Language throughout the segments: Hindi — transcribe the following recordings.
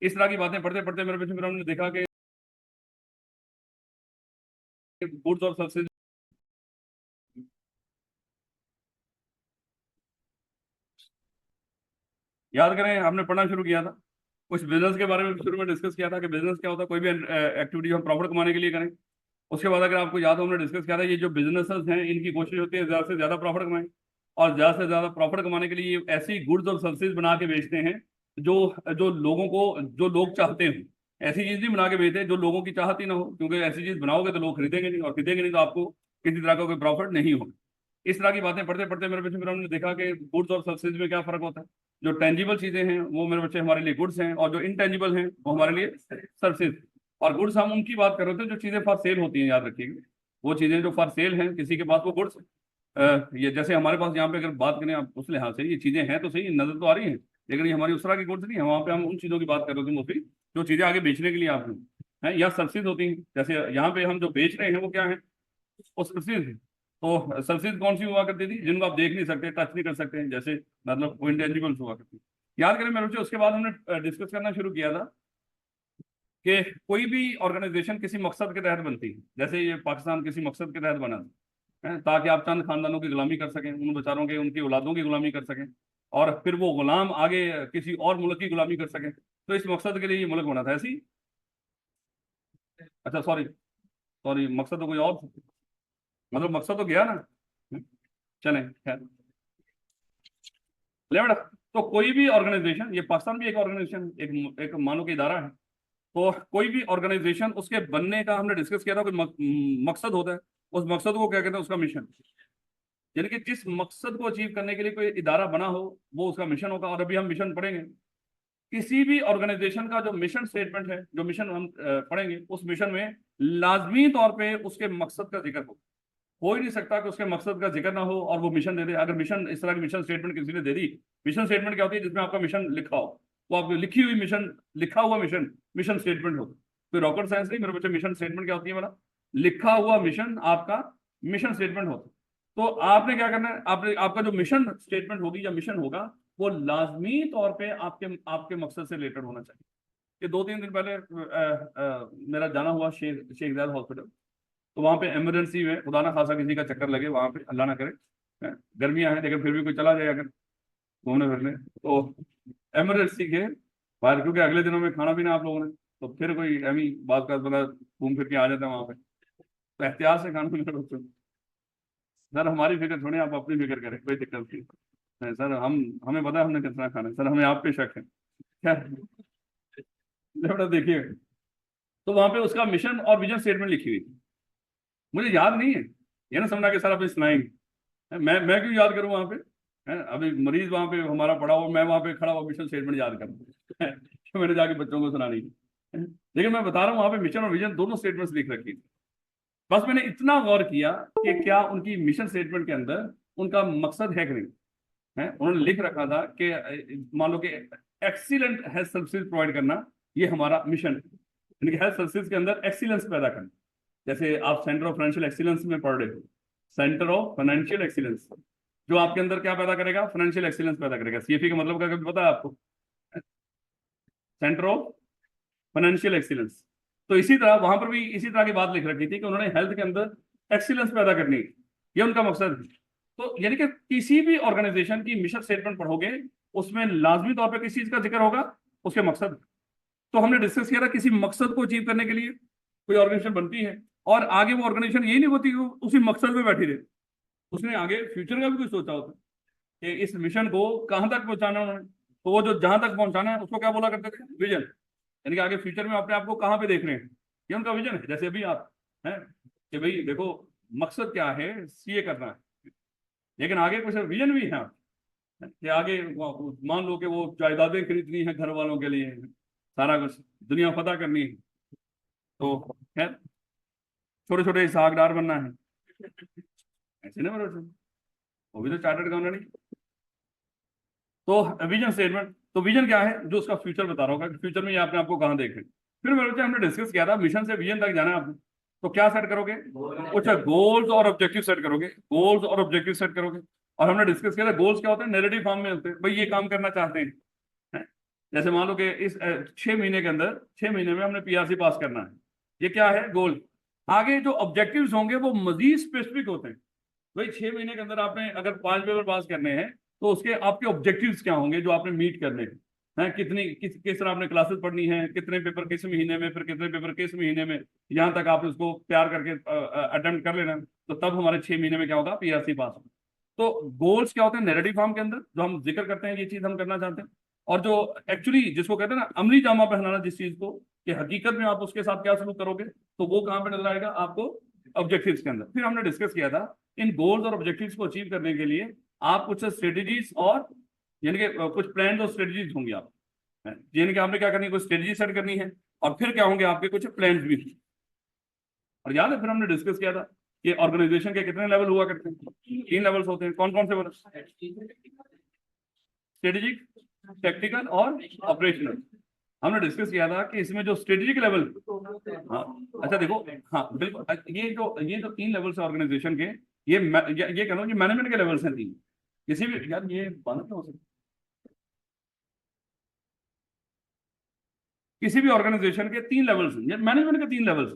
इस तरह की बातें पढ़ते पढ़ते मेरे बच्चे, फिर हमने देखा कि गुड्स और सर्विसेज, याद करें हमने पढ़ना शुरू किया था, कुछ बिजनेस के बारे में शुरू में डिस्कस किया था कि बिजनेस क्या होता है, कोई भी एक्टिविटी हम प्रॉफिट कमाने के लिए करें। उसके बाद अगर आपको याद हो, हमने डिस्कस किया था ये जो बिजनेसेस हैं इनकी कोशिश होती है ज्यादा से ज्यादा प्रॉफिट कमाएं, और ज्यादा से ज्यादा प्रॉफिट कमाने के लिए ये ऐसी गुड्स और सर्विसेज बना के बेचते हैं जो जो लोगों को, जो लोग चाहते हैं। ऐसी चीज नहीं बना के बेचते जो लोगों की चाहत ही ना हो, क्योंकि ऐसी चीज बनाओगे तो लोग खरीदेंगे नहीं, और खरीदेंगे नहीं तो आपको किसी तरह का कोई प्रॉफिट नहीं होगा। इस तरह की बातें पढ़ते पढ़ते मेरे बच्चे, फिर हमने देखा कि गुड्स और सर्विसेज में क्या फर्क होता है। जो टेंजिबल चीजें हैं वो मेरे बच्चे हमारे लिए गुड्स हैं, और जो इनटेंजिबल हैं वो हमारे लिए सर्विसेज। और गुड्स हम उनकी बात कर रहे थे जो चीजें फॉर सेल होती हैं, याद रखिएगा। वो चीजें जो फॉर सेल हैं किसी के पास, वो गुड्स। ये जैसे हमारे पास यहाँ पे अगर बात करें आप उस लिहाज से, ये चीजें हैं तो सही, नजर तो आ रही हैं, लेकिन ये हमारी उस तरह की गुड्स नहीं है। वहाँ पे हम उन चीजों की बात कर रहे थे मोस्टली जो चीजें आगे बेचने के लिए आप हैं, या सर्विसेज होती हैं। जैसे यहाँ पे हम जो बेच रहे हैं वो क्या है, वो सर्विसेज है। तो सर्विसेज कौन सी हुआ करती थी, जिनको आप देख नहीं सकते, टच नहीं कर सकते हैं, जैसे मतलब वो इंटेंजिबल्स हुआ करती थी। याद करें मेरे बच्चे, उसके बाद हमने डिस्कस करना शुरू किया था कि कोई भी ऑर्गेनाइजेशन किसी मकसद के तहत बनती है। जैसे ये पाकिस्तान किसी मकसद के तहत बना है, ताकि आप चंद खानदानों की गुलामी कर सकें, उन बेचारों के, उनकी औलादों की गुलामी कर सकें, और फिर वो गुलाम आगे किसी और मुल्क की गुलामी कर सकें। तो इस मकसद के लिए ये मुल्क बना था, ऐसी। अच्छा, सॉरी सॉरी, मकसद तो कोई और था। मतलब मकसद तो गया ना। चलें, खैर, ले बेटा। तो कोई भी ऑर्गेनाइजेशन, ये पाकिस्तान भी एक ऑर्गेनाइजेशन, एक मानो कि इदारा है। तो कोई भी ऑर्गेनाइजेशन, उसके बनने का हमने डिस्कस किया था, कोई मकसद होता है। उस मकसद को क्या कहते हैं, उसका मिशन। यानी कि जिस मकसद को अचीव करने के लिए कोई इदारा बना हो, वो उसका मिशन होगा। और अभी हम मिशन पढ़ेंगे। किसी भी ऑर्गेनाइजेशन का जो मिशन स्टेटमेंट है, जो मिशन हम पढ़ेंगे, उस मिशन में लाजमी तौर पे उसके मकसद का जिक्र हो। हो ही नहीं सकता कि उसके मकसद का जिक्र ना हो और वो मिशन दे दे। अगर मिशन, इस तरह की मिशन स्टेटमेंट किसी ने दे दी, मिशन स्टेटमेंट क्या होती है, जिसमें आपका मिशन लिखा हो, वो आपकी लिखी हुई मिशन, लिखा हुआ मिशन, मिशन स्टेटमेंट होता है। कोई रॉकेट साइंस नहीं मेरे बच्चे। मिशन स्टेटमेंट क्या होती है मेरा, लिखा हुआ मिशन आपका मिशन स्टेटमेंट होता है। तो आपने क्या करना है, आपने, आपका जो मिशन स्टेटमेंट होगी या मिशन होगा, वो लाजमी तौर पे आपके आपके मकसद से रिलेटेड होना चाहिए। ये 2-3 दिन पहले मेरा जाना हुआ शेख जायद हॉस्पिटल। तो वहां पे इमरजेंसी में खुदा ना खासा किसी का चक्कर लगे वहां पे, अल्लाह ना करे, गर्मियां हैं लेकिन फिर भी कोई चला जाए अगर घूमने फिरने, तो इमरजेंसी के बाहर, क्योंकि अगले दिनों में खाना पीना आप लोगों ने, तो फिर कोई एमी बात का बंदा घूम फिर के आ जाता है वहां पे। तो एहतियात से खाना पीना रखो। सर हमारी फिक्र छोड़े, आप अपनी फिक्र करें, कोई दिक्कत नहीं है। सर हम, हमें पता है हमने कितना खाना है, सर हमें आप पे शक है। खैर, बेटा देखिए, तो वहां पे उसका मिशन और विजन स्टेटमेंट लिखी हुई थी। मुझे याद नहीं है, ये ना समझना कि सर आप सुनाएंगे। मैं क्यों याद करूं वहां पे, अभी मरीज वहां पे हमारा पड़ा हो, मैं वहां पे खड़ा हुआ मिशन स्टेटमेंट याद करूं तो मैंने जाके बच्चों को सुनानी है। लेकिन मैं बता रहा हूँ वहां पे मिशन और विजन दोनों स्टेटमेंट्स लिख रखी थी। बस मैंने इतना गौर किया कि क्या उनकी मिशन स्टेटमेंट के अंदर उनका मकसद है कि नहीं है। उन्होंने लिख रखा था कि मान लो कि एक्सीलेंट हेल्थ सर्विसेज प्रोवाइड करना, ये हमारा मिशन है। यानी कि हेल्थ सर्विसेज के अंदर एक्सीलेंस पैदा करना। जैसे आप सेंटर ऑफ फाइनेंशियल एक्सीलेंस में पढ़ रहे हो, सेंटर ऑफ फाइनेंशियल एक्सीलेंस, जो आपके अंदर क्या पैदा करेगा, फाइनेंशियल एक्सीलेंस पैदा करेगा। सीएफई का मतलब क्या, कभी पता है आपको, सेंटर ऑफ फाइनेंशियल एक्सीलेंस। तो इसी तरह वहां पर भी इसी तरह की बात लिख रखी थी कि उन्होंने हेल्थ के अंदर एक्सीलेंस पैदा करनी है, ये उनका मकसद है। तो यानी कि किसी भी ऑर्गेनाइजेशन की मिशन स्टेटमेंट पढ़ोगे, उसमें लाजमी तौर पर किस चीज का जिक्र होगा, उसके मकसद। तो हमने डिस्कस किया था किसी मकसद को अचीव करने के लिए कोई ऑर्गेनाइजेशन बनती है, और आगे वो ऑर्गेनाइजेशन यही नहीं होती कि वो उसी मकसद में बैठी रहे, उसने आगे फ्यूचर का भी कुछ सोचा होता है कि इस मिशन को कहां तक पहुंचाना है उन्होंने। तो वो जो जहां तक पहुंचाना है उसको क्या बोला करते थे, विजन। यानी कि आगे फ्यूचर में अपने आप को कहां पे देख रहे हैं, ये उनका विजन है। जैसे अभी आप हैं कि भाई देखो, मकसद क्या है, सीए करना है, लेकिन आगे कुछ विजन भी है कि आगे मान लो कि वो जायदादें खरीदनी है घर वालों के लिए, सारा कुछ दुनिया फतह करनी है। तो खैर, छोटे छोटे सागदार बनना है, ऐसे ना बनो, वो भी तो चार्टर्ड अकाउंटेंट नहीं। तो विजन स्टेटमेंट, तो विजन क्या है, जो उसका फ्यूचर बता रहा होगा कि फ्यूचर में ये आपने आपको कहाँ देख रहे हैं। फिर मेरे बच्चे हमने डिस्कस किया था मिशन से विजन तक जाना है आपने, तो क्या सेट करोगे, अच्छा गोल्स और ऑब्जेक्टिव सेट करोगे, गोल्स और ऑब्जेक्टिव सेट करोगे। और हमने डिस्कस किया था गोल्स क्या होते हैं, नेरेटिव फॉर्म में होते हैं, भाई ये काम करना चाहते हैं, जैसे मान लो कि इस 6 महीने के अंदर, 6 महीने में हमने पीआरसी पास करना है, ये क्या है गोल। आगे जो ऑब्जेक्टिव्स होंगे वो मजीद स्पेसिफिक होते हैं। भाई 6 महीने के अंदर आपने अगर 5 पेपर पास करने हैं तो उसके आपके ऑब्जेक्टिव्स क्या होंगे जो आपने मीट करने हैं, कितनी किस तरह आपने क्लासेस पढ़नी है, कितने पेपर किस महीने में, फिर कितने पेपर किस महीने में, यहाँ तक आपने उसको तैयार करके अटेम्प्ट कर लेना। तो तब हमारे 6 महीने में क्या होगा, पीआरसी पास होगा। तो गोल्स क्या होते हैं नैरेटिव फॉर्म के अंदर, जो हम जिक्र करते हैं ये चीज हम करना चाहते हैं। और जो एक्चुअली जिसको कहते हैं ना अमली जामा पहनाना जिस चीज को, कि हकीकत में आप उसके साथ क्या सलूक करोगे, तो वो कहाँ पे नजर आएगा आपको, ऑब्जेक्टिव्स के अंदर। फिर हमने डिस्कस किया था इन गोल्स और ऑब्जेक्टिव्स को अचीव करने के लिए आप कुछ स्ट्रेटेजीज और यानी कि कुछ प्लान और स्ट्रेटेजीज होंगी आप, यानी कि आपने क्या करनी है, कुछ स्ट्रेटेजी सेट करनी है, और फिर क्या होंगे आपके कुछ प्लान भी। और याद है फिर हमने डिस्कस किया था कि ऑर्गेनाइजेशन के कितने लेवल हुआ करते हैं, 3 लेवल्स होते हैं। कौन कौन से बोले, स्ट्रेटेजिक, टेक्निकल और ऑपरेशनल। हमने डिस्कस किया था कि इसमें जो स्ट्रेटेजिक लेवल, हाँ अच्छा देखो, हाँ बिल्कुल, ये जो 3 लेवल्स है ऑर्गेनाइजेशन के, ये कह लो ये मैनेजमेंट के लेवल्स हैं 3। किसी भी यार ये बंद क्यों हो सकता, किसी भी ऑर्गेनाइजेशन के 3 लेवल्स हैं, मैनेजमेंट के 3 लेवल्स।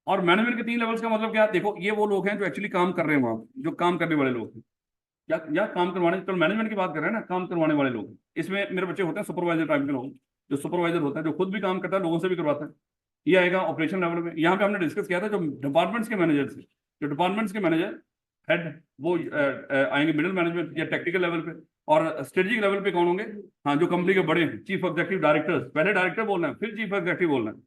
और मैनेजमेंट के 3 लेवल्स का मतलब क्या, देखो ये वो लोग हैं जो एक्चुअली काम कर रहे हैं वहां, जो काम करने वाले लोग हैं, या काम करवाने, तो मैनेजमेंट की बात कर रहे हैं ना, काम करवाने वाले लोग। इसमें मेरे बच्चे होते हैं सुपरवाइजर टाइप के लोग, जो सुपरवाइजर होता है, जो खुद भी काम करता है, लोगों से भी करवाता है। ये आएगा ऑपरेशन लेवल में। यहाँ पे हमने डिस्कस किया था जो डिपार्टमेंट्स के मैनेजर थे, जो डिपार्टमेंट्स के मैनेजर हेड, वो आएंगे मिडिल मैनेजमेंट या टेक्निकल लेवल पे। और स्ट्रेटेजिक लेवल पे कौन होंगे, हाँ जो कंपनी के बड़े हैं, चीफ एग्जीक्यूटिव डायरेक्टर्स, पहले डायरेक्टर बोलना है फिर चीफ एग्जीक्यूटिव बोलना है।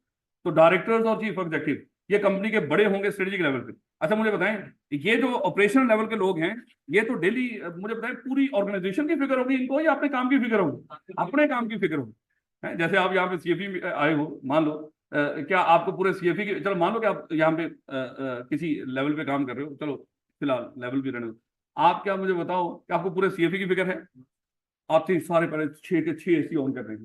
तो डायरेक्टर्स और चीफ एग्जीक्यूटिव ये कंपनी के बड़े होंगे स्ट्रेटेजिक लेवल पे। अच्छा मुझे बताएं, ये जो ऑपरेशनल लेवल के लोग हैं, ये तो डेली मुझे बताएं पूरी ऑर्गेनाइजेशन की फिक्र होगी इनको, या अपने काम की फिक्र होगी, अपने काम की फिक्र होगी। जैसे आप यहाँ पे सीएफई आए हो, मान लो क्या आपको पूरे सीएफई की, चलो मान लो कि आप यहाँ पे किसी लेवल पे काम कर रहे हो, चलो फिलहाल लेवल भी रहने दो। आप क्या मुझे बताओ कि आपको पूरे सीएफई की फिक्र है, आप तो सारे पहले 6 के 6 एसी ऑन कर रहे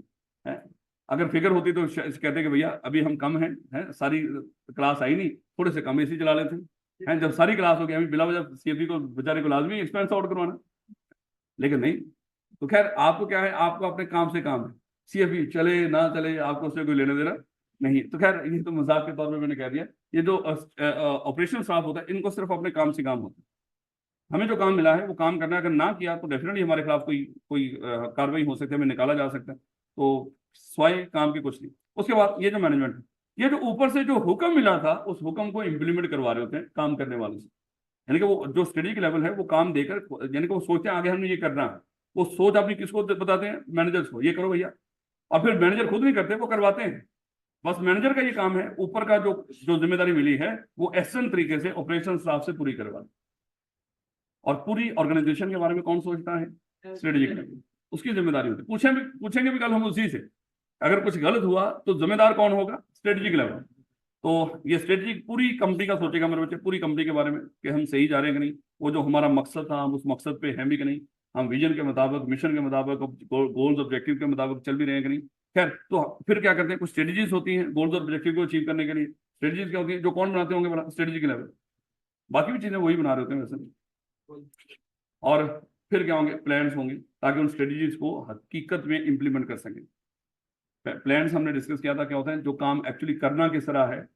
हैं। अगर फिक्र होती तो कहते कि भैया अभी हम कम हैं, सारी क्लास आई नहीं, थोड़े से कम एसी चला लेते हैं। जब सारी क्लास हो गई, अभी बिला वजह सीएफई को बेचारे को लाजमी एक्सपेंस आउट करवाना, लेकिन नहीं। तो खैर आपको क्या है, आपको अपने काम से काम है, सीएफई चले ना चले आपको उससे कोई लेने देना नहीं। तो खैर ये तो मजाक के तौर पे मैंने कह दिया। ये जो ऑपरेशनल स्टाफ होता है, इनको सिर्फ अपने काम से काम होता है। हमें जो काम मिला है वो काम करना है, अगर ना किया तो डेफिनेटली हमारे खिलाफ कोई कोई कार्रवाई हो सकती है, हमें निकाला जा सकता है। तो स्वयं काम की कुछ नहीं। उसके बाद ये जो मैनेजमेंट है, ये जो ऊपर से जो हुक्म मिला था उस हुक्म को इम्प्लीमेंट करवा रहे होते हैं काम करने वाले से। यानी कि वो जो स्टडी के लेवल है वो काम देकर, यानी कि वो सोचते हैं आगे हमने ये करना है, वो सोच अपनी किसको बताते हैं, मैनेजर्स को, ये करो भैया। और फिर मैनेजर खुद नहीं करते, वो करवाते हैं। बस मैनेजर का ये काम है, ऊपर का जो जो जिम्मेदारी मिली है वो एहसन तरीके से ऑपरेशन स्टाफ से पूरी करवा। और पूरी ऑर्गेनाइजेशन के बारे में कौन सोचता है, स्ट्रेटेजिक, उसकी जिम्मेदारी होती है। पूछेंगे भी कल हम उसी से, अगर कुछ गलत हुआ तो जिम्मेदार कौन होगा, स्ट्रेटेजिक लेवल। तो ये स्ट्रेटेजिक पूरी कंपनी का सोचेगा मेरे बच्चे, पूरी कंपनी के बारे में कि हम सही जा रहे हैं कि नहीं, वो जो हमारा मकसद था हम उस मकसद पे हैं भी कि नहीं, हम विजन के मुताबिक, मिशन के मुताबिक, गोल्स ऑब्जेक्टिव के मुताबिक चल भी रहे हैं कि नहीं। खैर तो फिर क्या करते हैं, कुछ स्ट्रेटेजीज होती हैं गोल्स और ऑब्जेक्टिव को अचीव करने के लिए। स्ट्रेटेजीज क्या होती है, जो कौन बनाते होंगे बना, स्ट्रेटेजिक लेवल। बाकी भी चीजें वही बना रहे होते हैं वैसे। और फिर क्या होंगे, प्लान्स होंगे, ताकि उन स्ट्रेटेजीज को हकीकत में इंप्लीमेंट कर सकें। प्लान्स हमने डिस्कस किया था क्या होता है, जो काम एक्चुअली करना किस तरह है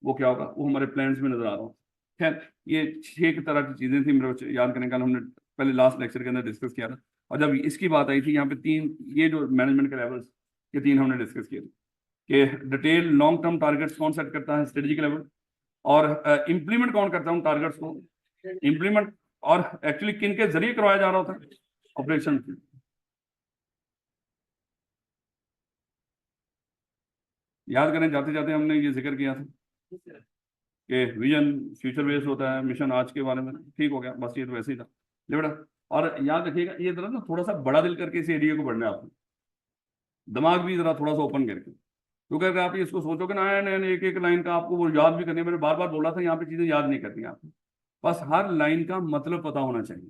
वो क्या होगा, वो हमारे प्लान्स में नजर आ रहा हो। खैर ये 6 तरह की चीजें थी मेरे बच्चे, याद करने का हमने पहले लास्ट लेक्चर के अंदर डिस्कस किया था। और जब इसकी बात आई थी यहाँ पे 3, ये जो मैनेजमेंट के लेवल्स, ये 3 हमने डिस्कस किए थे कि डिटेल लॉन्ग टर्म टारगेट्स कौन सेट करता है, स्ट्रेटेजिक लेवल। और इम्प्लीमेंट कौन करता है उन टारगेट्स को, इम्प्लीमेंट। और एक्चुअली किन के जरिए करवाया जा रहा था, ऑपरेशन। याद करें जाते जाते हमने ये जिक्र किया था कि विजन फ्यूचर बेस्ड होता है, मिशन आज के बारे में, ठीक हो गया, बस ये तो वैसे ही था ले बेटा। और याद रखिएगा ये जरा ना थोड़ा सा बड़ा दिल करके इस एरिया को बढ़ना है आपको, दिमाग भी जरा थोड़ा सा ओपन करके। क्योंकि अगर आप इसको सोचोगे ना एक एक लाइन का आपको वो याद भी करनी है, मैंने बार बार बोला था यहाँ पे चीजें याद नहीं करती आपको, बस हर लाइन का मतलब पता होना चाहिए।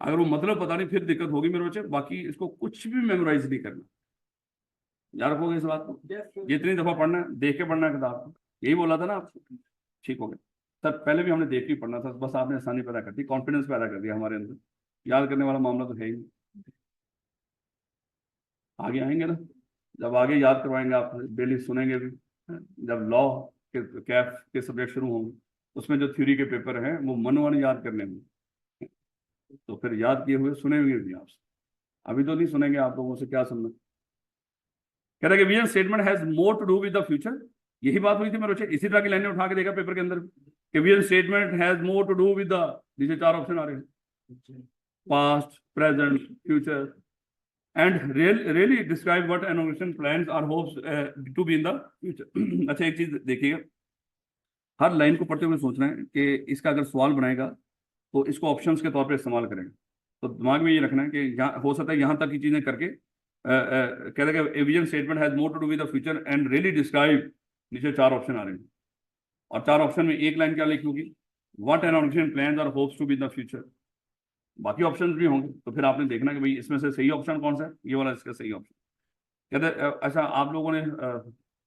अगर वो मतलब पता नहीं फिर दिक्कत होगी मेरे बच्चे, बाकी इसको कुछ भी मेमोराइज नहीं करना। याद रखोगे इस बात को, जितनी दफा पढ़ना है देख के पढ़ना है किताब को, यही बोला था ना आपको, ठीक हो गया। सर पहले भी हमने देख के पढ़ना था, बस आपने आसानी पैदा कर दी, कॉन्फिडेंस पैदा कर दिया हमारे अंदर, याद करने वाला मामला तो है ही नहीं। आगे आएंगे ना, जब आगे याद करवाएंगे आप डेली सुनेंगे भी, जब लॉ के कैफ के सब्जेक्ट शुरू होंगे उसमें जो थ्योरी के पेपर हैं वो मनमानी याद करने में, तो फिर याद किए हुए सुनेंगे भी आपसे, अभी तो नहीं सुनेंगे आप लोगों से क्या सुनना। कह रहे कि vision statement has more to do with the future, यही बात हुई थी मेरे बच्चे, इसी तरह की लाइनें उठा के देखा पेपर के अंदर कि vision statement has more to do with the, नीचे 4 ऑप्शन आ रहे हैं, past, present, future, and really describe what an organisation plans और hopes to be in the future. अच्छा एक चीज देखिएगा, हर लाइन को पढ़ते हुए सोचना है कि इसका अगर सवाल बनाएगा तो इसको ऑप्शंस के तौर पे इस्तेमाल करेंगे, तो दिमाग में ये रखना है कि यहाँ हो सकता है यहाँ तक की चीजें करके कहते हैं कि vision statement has more to do with the future and really describe, नीचे 4 ऑप्शन आ रहे हैं, और 4 ऑप्शन में एक लाइन क्या लिखी होगी, व्हाट एन ऑर्गेनाइजेशन प्लान्स और hopes to be the future, बाकी ऑप्शन भी होंगे, तो फिर आपने देखना कि भाई इसमें से सही ऑप्शन कौन सा है, ये वाला इसका सही ऑप्शन। कहते अच्छा आप लोगों ने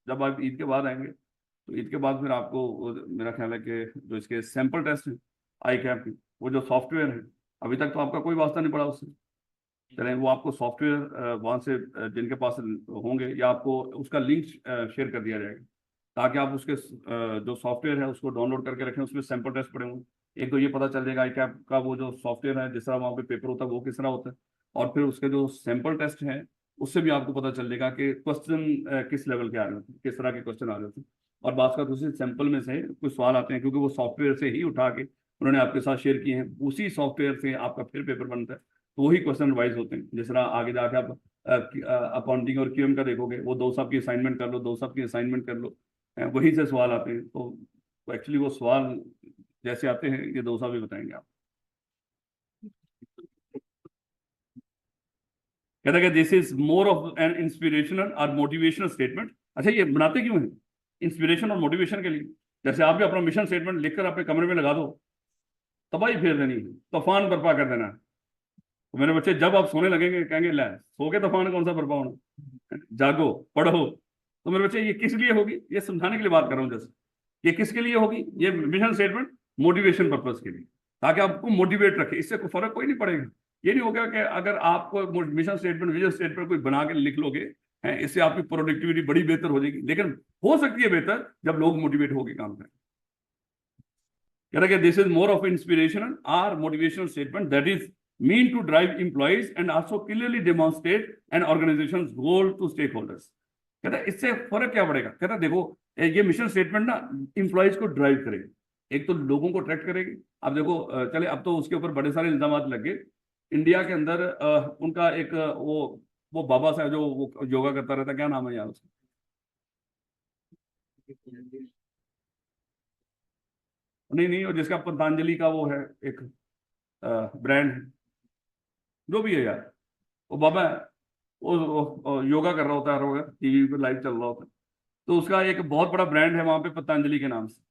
जब आप ईद के बाद आएंगे तो ईद के बाद फिर आपको मेरा ख्याल है कि जो इसके सैंपल टेस्ट हैं आई कैप की, वो जो सॉफ्टवेयर है, अभी तक तो आपका कोई वास्ता नहीं पड़ा उससे, चलें वो आपको सॉफ्टवेयर वहाँ से जिनके पास होंगे या आपको उसका लिंक शेयर कर दिया जाएगा, ताकि आप उसके जो सॉफ्टवेयर है उसको डाउनलोड करके रखें, उसमें सैंपल टेस्ट पड़े होंगे, एक तो ये पता चल जाएगा आई कैप का वो जो सॉफ्टवेयर है जिस तरह वहाँ पे पेपर होता है वो किस तरह होता है, और फिर उसके जो सैंपल टेस्ट हैं उससे भी आपको पता चल जाएगा कि क्वेश्चन किस लेवल के आ रहे होते हैं, किस तरह के क्वेश्चन आ रहे होते हैं, और बात का दूसरे सैंपल में से कुछ सवाल आते हैं क्योंकि वो सॉफ्टवेयर से ही उठा के उन्होंने आपके साथ शेयर किए हैं, उसी सॉफ्टवेयर से आपका फिर पेपर बनता है, तो वही क्वेश्चन वाइज होते हैं। जिस तरह आगे जाके आप अकाउंटिंग और क्यूएम का देखोगे, वो 2 साल की असाइनमेंट कर लो, 2 साल की असाइनमेंट कर लो, वहीं से सवाल आते हैं, तो एक्चुअली वो सवाल जैसे आते हैं ये 2 साल भी बताएंगे आप। कहता है कि this is more of N inspirational और मोटिवेशनल स्टेटमेंट। अच्छा ये बनाते क्यों हैं, इंस्पिरेशन और मोटिवेशन के लिए, जैसे आप भी अपना मिशन स्टेटमेंट लिखकर अपने कमरे में लगा दो, तबाही फेर देनी, तूफान बर्पा कर देना, तो मेरे बच्चे जब आप सोने लगेंगे कहेंगे ले सो के तूफान कौन सा बर्पा होना, जागो पढ़ो, तो मेरे बच्चे ये किस लिए होगी, ये समझाने के लिए बात कर रहा हूँ, जैसे ये किसके लिए होगी, ये मिशन स्टेटमेंट मोटिवेशन पर्पज के लिए, ताकि आपको मोटिवेट रखे, इससे कोई फर्क कोई नहीं पड़ेगा। ये नहीं होगा कि अगर आपको मिशन स्टेटमेंट विजन स्टेटमेंट कोई बना के लिख लोगे हैं, इससे आपकी प्रोडक्टिविटी बड़ी बेहतर हो जाएगी, लेकिन हो सकती है बेहतर जब लोग मोटिवेट होकर काम करें। कह रहा है this is more of inspirational और motivational statement that is mean to drive employees and also clearly demonstrate an organization's goal to stakeholders। कहता है इससे फर्क क्या पड़ेगा, कहता है देखो ये मिशन स्टेटमेंट ना एम्प्लॉयज को ड्राइव करेगी, एक तो लोगों को अट्रैक्ट करेगी। अब देखो चले अब तो उसके ऊपर बड़े सारे इल्जाम लग गए इंडिया के अंदर, उनका एक वो बाबा साहब जो वो योगा करता रहता, क्या नाम है यार उसका, नहीं नहीं, और जिसका पतंजलि का वो है एक ब्रांड है, जो भी है यार, वो बाबा है, वो योगा कर रहा होता है, रोगा टीवी पे लाइव चल रहा होता है, तो उसका एक बहुत बड़ा ब्रांड है वहां पे पतंजलि के नाम से।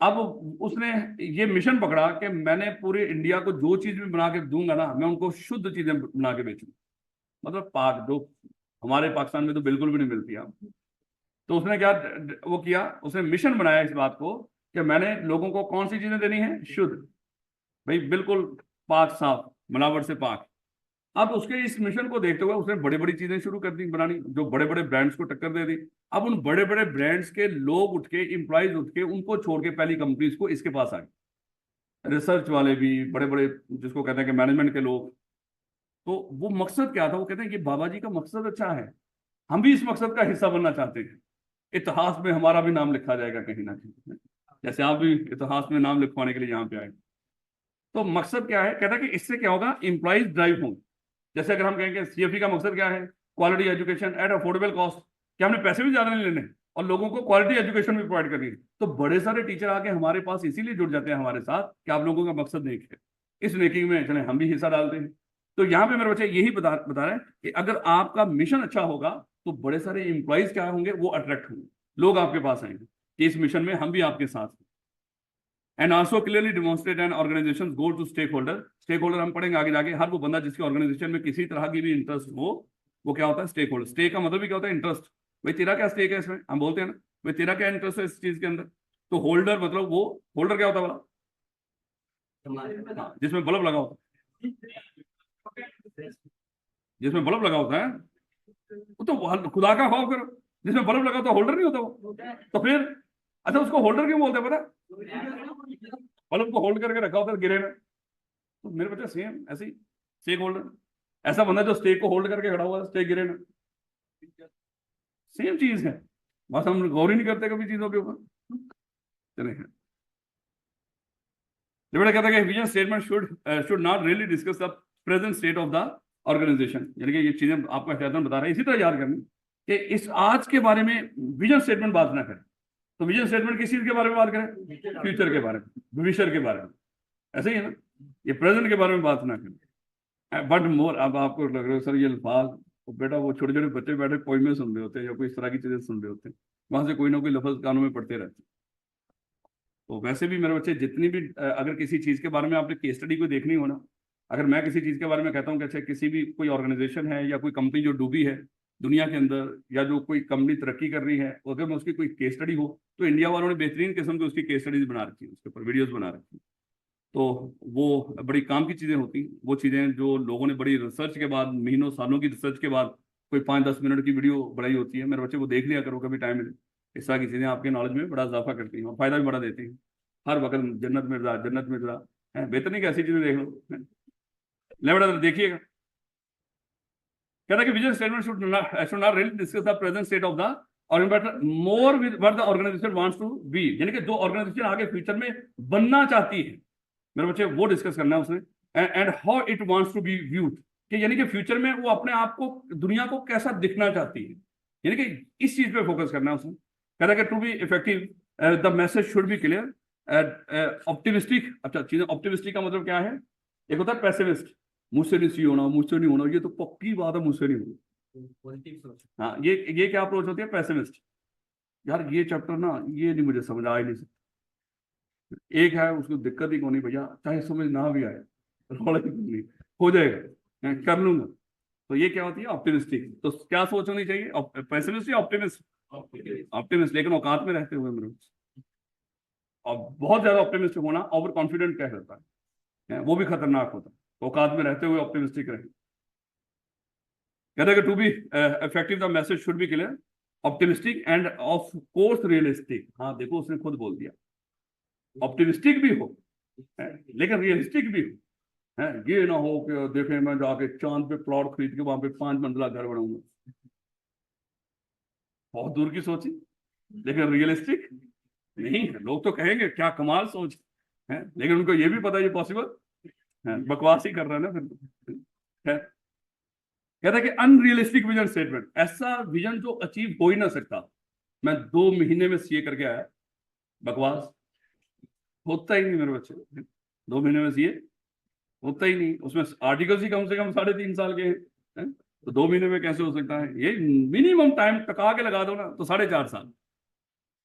अब उसने ये मिशन पकड़ा कि मैंने पूरे इंडिया को जो चीज भी बना के दूंगा ना, मैं उनको शुद्ध चीजें बना के बेचूंगा, मतलब पाक, जो हमारे पाकिस्तान में तो बिल्कुल भी नहीं मिलती है। तो उसने क्या वो किया, उसने मिशन बनाया इस बात को कि मैंने लोगों को कौन सी चीजें देनी है, शुद्ध, भाई बिल्कुल पाक साफ, मिलावट से पाक। अब उसके इस मिशन को देखते हुए उसने बड़ी बड़ी चीजें शुरू कर दी बनानी, जो बड़े बड़े ब्रांड्स को टक्कर दे दी। अब उन बड़े बड़े ब्रांड्स के लोग उठ के, एम्प्लॉयज उठ के, उनको छोड़ के पहली कंपनीज को इसके पास आ गए, रिसर्च वाले भी, बड़े बड़े जिसको कहते हैं कि मैनेजमेंट के लोग। तो वो मकसद क्या था, वो कहते हैं कि बाबा जी का मकसद अच्छा है, हम भी इस मकसद का हिस्सा बनना चाहते हैं, इतिहास में हमारा भी नाम लिखा जाएगा कहीं ना कहीं, जैसे आप भी इतिहास में नाम लिखवाने के लिए यहाँ पे आए। तो मकसद क्या है, कहता है कि इससे क्या होगा, एम्प्लॉयज ड्राइव होंगे। जैसे अगर हम कहेंगे सीएफई का मकसद क्या है, quality education at affordable cost, कि हमने पैसे भी ज्यादा नहीं लेने और लोगों को क्वालिटी एजुकेशन भी प्रोवाइड करनी है। तो बड़े सारे टीचर आके हमारे पास इसीलिए जुड़ जाते हैं हमारे साथ कि आप लोगों का मकसद नेक है, इस नेकी में चले हम भी हिस्सा डालते हैं। तो यहाँ पे मेरे बच्चे यही बता रहे हैं कि अगर आपका मिशन अच्छा होगा तो बड़े सारे एम्प्लॉयज क्या होंगे, वो अट्रैक्ट होंगे, लोग आपके पास आएंगे कि इस मिशन में हम भी आपके साथ हैं। And also clearly demonstrate an organization goal to stakeholder. Stakeholder हम पढ़ेंगे आगे जाके, हर वो बंदा जिसके ऑर्गेनाइजेशन में किसी तरह की भी इंटरेस्ट हो, वो क्या होता है, स्टेक होल्डर। स्टेक का मतलब भी क्या होता है, इंटरेस्ट। भाई तेरा क्या स्टेक है इसमें, हम बोलते हैं ना भाई तेरा क्या इंटरेस्ट है इस चीज के अंदर। तो होल्डर मतलब वो, होल्डर क्या होता है बोला, जिसमें बल्ब लगा होता है, जिसमें बल्ब लगा होता है वो तो खुदा का खौफ करो, जिसमें बल्ब लगा तो होल्डर नहीं होता वो, तो फिर अच्छा उसको होल्डर क्यों बोलते हैं पता? बल्ब को होल्ड करके रखा होता है गिरे ना। तो मेरे बच्चे सेम ऐसे ही, स्टेक होल्डर, ऐसा बंदा जो स्टेक को होल्ड करके खड़ा हुआ है, स्टेक गिरे ना, सेम चीज है। बस हम गौर ही नहीं करते कभी चीजों के ऊपर। चले, बेटा कहता है कि vision statement should not really discuss the present state of the organization, यानी कि ये चीजें आपको एहतियातन बता रहे हैं। इसी तरह याद करनी कि इस आज के बारे में विजन स्टेटमेंट बात ना करें। तो विजन स्टेटमेंट किस चीज के बारे में बात करें? फ्यूचर के बारे में, भविष्य के बारे में, ऐसे ही है ना। ये प्रेजेंट के बारे में बात ना करें। बट मोर, अब आपको लग रहा है सर ये अल्फाज, बेटा वो छोटे छोटे बच्चे बैठे पोइमें सुन रहे होते हैं या कोई इस तरह की चीजें सुन रहे होते हैं, वहां से कोई ना कोई लफ्ज कानों में पढ़ते रहते हैं। तो वैसे भी मेरे बच्चे जितनी भी अगर किसी चीज के बारे में आपने केस स्टडी को देखनी हो ना, अगर मैं किसी चीज के बारे में कहता हूँ कि अच्छा किसी भी कोई ऑर्गेनाइजेशन है या कोई कंपनी जो डूबी है दुनिया के अंदर, या जो कोई कंपनी तरक्की कर रही है, अगर मैं उसकी कोई केस स्टडी हो, तो इंडिया वालों ने बेहतरीन किस्म की उसकी केस स्टडीज बना रखी है, उसके ऊपर वीडियोज बना रखी है। तो वो बड़ी काम की चीजें होती, वो चीजें जो लोगों ने बड़ी रिसर्च के बाद, महीनों सालों की रिसर्च के बाद कोई 5-10 मिनट की वीडियो बनाई होती है। मेरे बच्चे वो देख लिया करो कभी टाइम मिले। इस तरह की चीजें आपके नॉलेज में बड़ा इजाफा करती हैं और फायदा भी बड़ा देती हैं। हर वक्त जन्नत मिर्जा जन्नत मिर्जा है, बेहतर नहीं कि ऐसी चीजें देख लो। ले बेटा देखिएगा, कहता है कि vision statement should not really discuss the present state of the organization more with what the organization wants to be, यानी कि जो ऑर्गेनाइजेशन आगे फ्यूचर में बनना चाहती है, मेरे बच्चे वो डिस्कस करना है उसने। And how it wants to be viewed, कि यानी कि फ्यूचर में वो अपने आप को, दुनिया को कैसा दिखना चाहती है, यानी कि इस चीज पे फोकस करना है उसने। कहता है कि to be effective the message should be clear optimistic. अच्छा चीजें, ऑप्टिमिस्टिक का मतलब क्या है? एक होता है पैसिमिस्ट, मुझसे नहीं सी होना, मुझसे नहीं होना, ये तो पक्की बात है मुझसे नहीं होना। हाँ, ये क्या अप्रोच होती है? पैसिमिस्ट, यार ये चैप्टर ना ये नहीं मुझे समझ आ ही नहीं सकता। एक है उसको दिक्कत ही कौन नहीं भैया, चाहे समझ ना भी आए, रोड़ा ही नहीं, हो जाएगा, मैं कर लूंगा। तो ये क्या होती है? ऑप्टिमिस्टिक। तो क्या सोच होनी चाहिए? पैसिमिस्ट या ऑप्टिमिस्ट? ऑप्टिमिस्ट, लेकिन औकात में रहते हुए मेरे। और बहुत ज्यादा ऑप्टिमिस्ट होना ओवर कॉन्फिडेंट कह रहता है, वो भी खतरनाक होता है। तो औकात में रहते हुए ऑप्टिमिस्टिक रहे। कहते हैं कि to be effective the message should be clear optimistic and of course realistic. हाँ देखो उसने खुद बोल दिया, ऑप्टिमिस्टिक भी हो लेकिन रियलिस्टिक भी हो। ये ना हो कि देखे मैं जाके चांद पे प्लॉट खरीद के वहां पे 5 मंजिला घर बनाऊंगा, बहुत दूर की सोची, लेकिन रियलिस्टिक नहीं है। लोग तो कहेंगे क्या कमाल सोच है, लेकिन उनको ये भी पता है ये पॉसिबल है, बकवास ही कर रहा है ना फिर है। कहता है कि अनरियलिस्टिक विजन स्टेटमेंट, ऐसा विजन जो अचीव हो ही ना सकता। मैं 2 महीने में सीए करके आया, बकवास, होता ही नहीं मेरे बच्चे। 2 महीने में सीए होता ही नहीं, उसमें आर्टिकल्स ही कम से कम 3.5 साल के हैं। तो 2 महीने में कैसे हो सकता है? ये मिनिमम टाइम टका के लगा दो ना तो 4.5 साल,